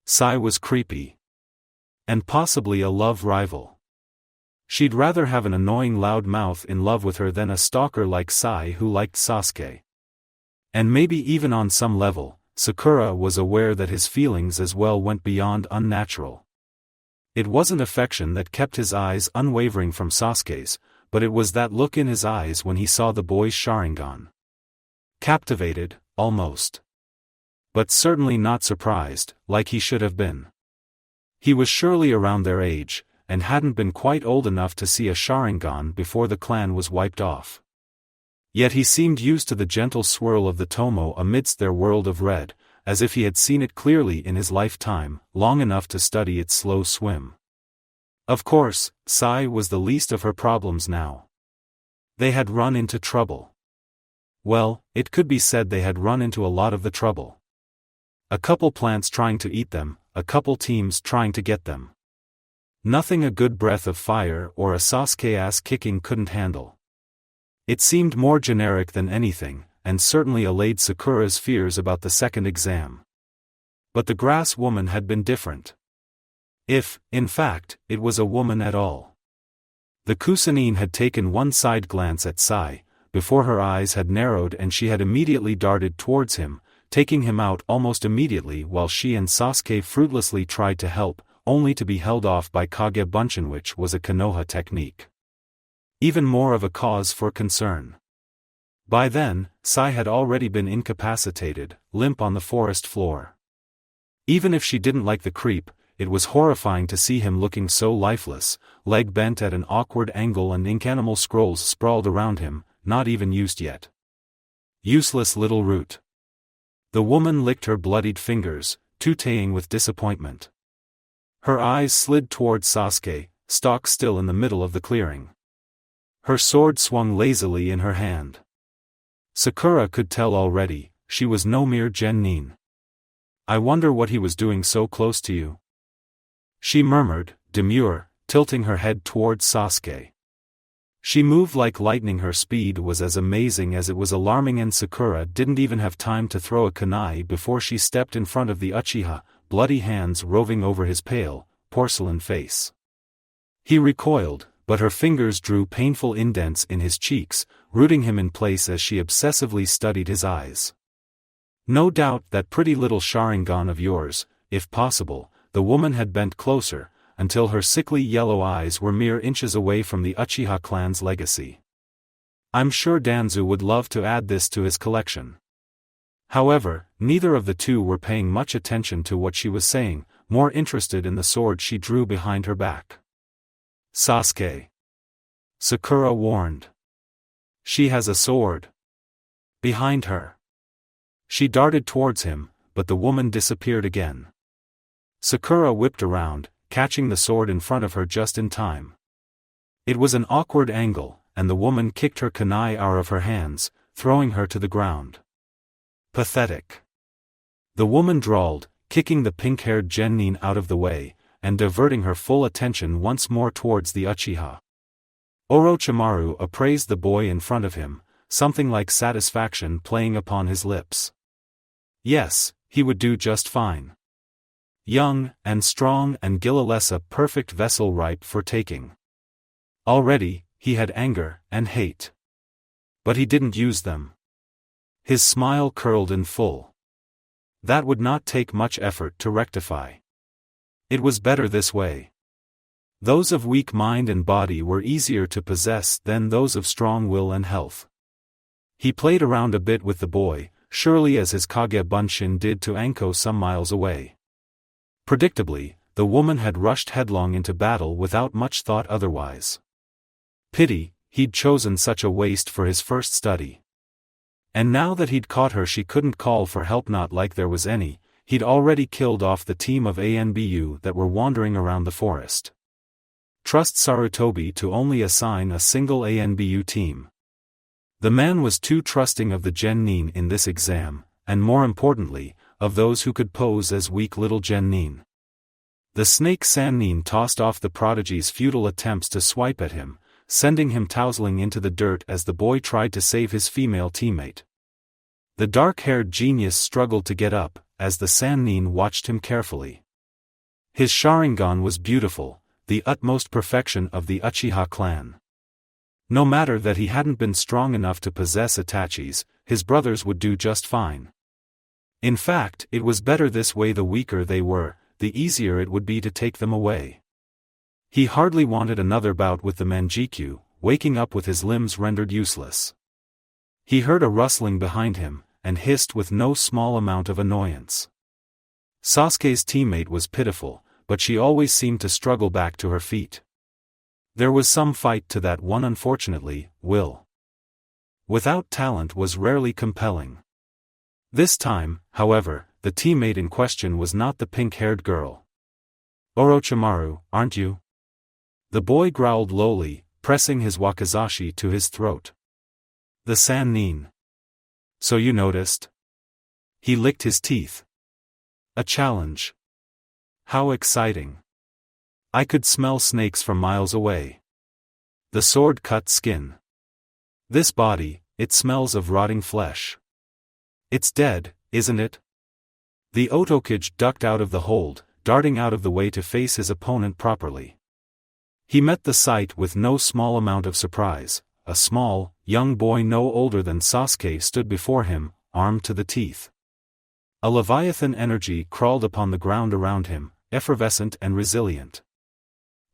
Sai was creepy. And possibly a love rival. She'd rather have an annoying loud mouth in love with her than a stalker like Sai who liked Sasuke. And maybe even on some level, Sakura was aware that his feelings as well went beyond unnatural. It wasn't affection that kept his eyes unwavering from Sasuke's, but it was that look in his eyes when he saw the boy's Sharingan. Captivated, almost. But certainly not surprised, like he should have been. He was surely around their age, and hadn't been quite old enough to see a Sharingan before the clan was wiped off. Yet he seemed used to the gentle swirl of the tomoe amidst their world of red, as if he had seen it clearly in his lifetime, long enough to study its slow swim. Of course, Sai was the least of her problems now. They had run into trouble. Well, it could be said they had run into a lot of the trouble. A couple plants trying to eat them, a couple teams trying to get them. Nothing a good breath of fire or a Sasuke ass kicking couldn't handle. It seemed more generic than anything, and certainly allayed Sakura's fears about the second exam. But the grass woman had been different. If, in fact, it was a woman at all. The Kusanine had taken one side glance at Sai, before her eyes had narrowed and she had immediately darted towards him, taking him out almost immediately while she and Sasuke fruitlessly tried to help, only to be held off by Kage Bunshin, which was a Konoha technique. Even more of a cause for concern. By then, Sai had already been incapacitated, limp on the forest floor. Even if she didn't like the creep, it was horrifying to see him looking so lifeless, leg bent at an awkward angle and ink-animal scrolls sprawled around him, not even used yet. Useless little root. The woman licked her bloodied fingers, tooting with disappointment. Her eyes slid towards Sasuke, stock still in the middle of the clearing. Her sword swung lazily in her hand. Sakura could tell already, she was no mere genin. I wonder what he was doing so close to you. She murmured, demure, tilting her head towards Sasuke. She moved like lightning. Her speed was as amazing as it was alarming, and Sakura didn't even have time to throw a kunai before she stepped in front of the Uchiha, bloody hands roving over his pale, porcelain face. He recoiled, but her fingers drew painful indents in his cheeks, rooting him in place as she obsessively studied his eyes. No doubt that pretty little Sharingan of yours, if possible. The woman had bent closer, until her sickly yellow eyes were mere inches away from the Uchiha clan's legacy. I'm sure Danzu would love to add this to his collection. However, neither of the two were paying much attention to what she was saying, more interested in the sword she drew behind her back. Sasuke. Sakura warned. She has a sword. Behind her. She darted towards him, but the woman disappeared again. Sakura whipped around, catching the sword in front of her just in time. It was an awkward angle, and the woman kicked her kunai out of her hands, throwing her to the ground. Pathetic. The woman drawled, kicking the pink-haired genin out of the way, and diverting her full attention once more towards the Uchiha. Orochimaru appraised the boy in front of him, something like satisfaction playing upon his lips. Yes, he would do just fine. Young and strong and guileless, a perfect vessel ripe for taking. Already, he had anger and hate. But he didn't use them. His smile curled in full. That would not take much effort to rectify. It was better this way. Those of weak mind and body were easier to possess than those of strong will and health. He played around a bit with the boy, surely as his Kage Bunshin did to Anko some miles away. Predictably, the woman had rushed headlong into battle without much thought otherwise. Pity, he'd chosen such a waste for his first study. And now that he'd caught her, she couldn't call for help, not like there was any. He'd already killed off the team of Anbu that were wandering around the forest. Trust Sarutobi to only assign a single Anbu team. The man was too trusting of the Genin in this exam, and more importantly, of those who could pose as weak little Genin. The snake Sannin tossed off the prodigy's futile attempts to swipe at him, sending him tousling into the dirt as the boy tried to save his female teammate. The dark-haired genius struggled to get up, as the Sannin watched him carefully. His Sharingan was beautiful, the utmost perfection of the Uchiha clan. No matter that he hadn't been strong enough to possess Itachis, his brothers would do just fine. In fact, it was better this way. The weaker they were, the easier it would be to take them away. He hardly wanted another bout with the Manjikyu, waking up with his limbs rendered useless. He heard a rustling behind him, and hissed with no small amount of annoyance. Sasuke's teammate was pitiful, but she always seemed to struggle back to her feet. There was some fight to that one. Unfortunately, will without talent was rarely compelling. This time, however, the teammate in question was not the pink-haired girl. Orochimaru, aren't you? The boy growled lowly, pressing his wakizashi to his throat. The Sannin. So you noticed? He licked his teeth. A challenge. How exciting. I could smell snakes from miles away. The sword cut skin. This body, it smells of rotting flesh. It's dead, isn't it? The Otokage ducked out of the hold, darting out of the way to face his opponent properly. He met the sight with no small amount of surprise. A small, young boy no older than Sasuke stood before him, armed to the teeth. A leviathan energy crawled upon the ground around him, effervescent and resilient.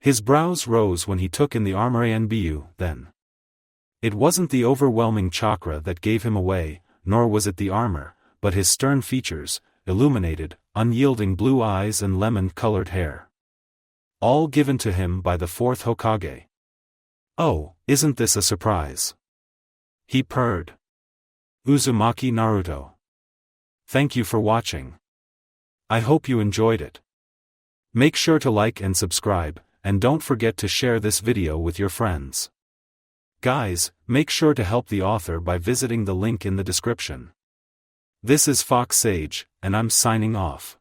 His brows rose when he took in the armor Anbu, then. It wasn't the overwhelming chakra that gave him away, nor was it the armor, but his stern features, illuminated, unyielding blue eyes and lemon-colored hair. All given to him by the fourth Hokage. Oh, isn't this a surprise? He purred. Uzumaki Naruto. Thank you for watching. I hope you enjoyed it. Make sure to like and subscribe, and don't forget to share this video with your friends. Guys, make sure to help the author by visiting the link in the description. This is Fox Sage, and I'm signing off.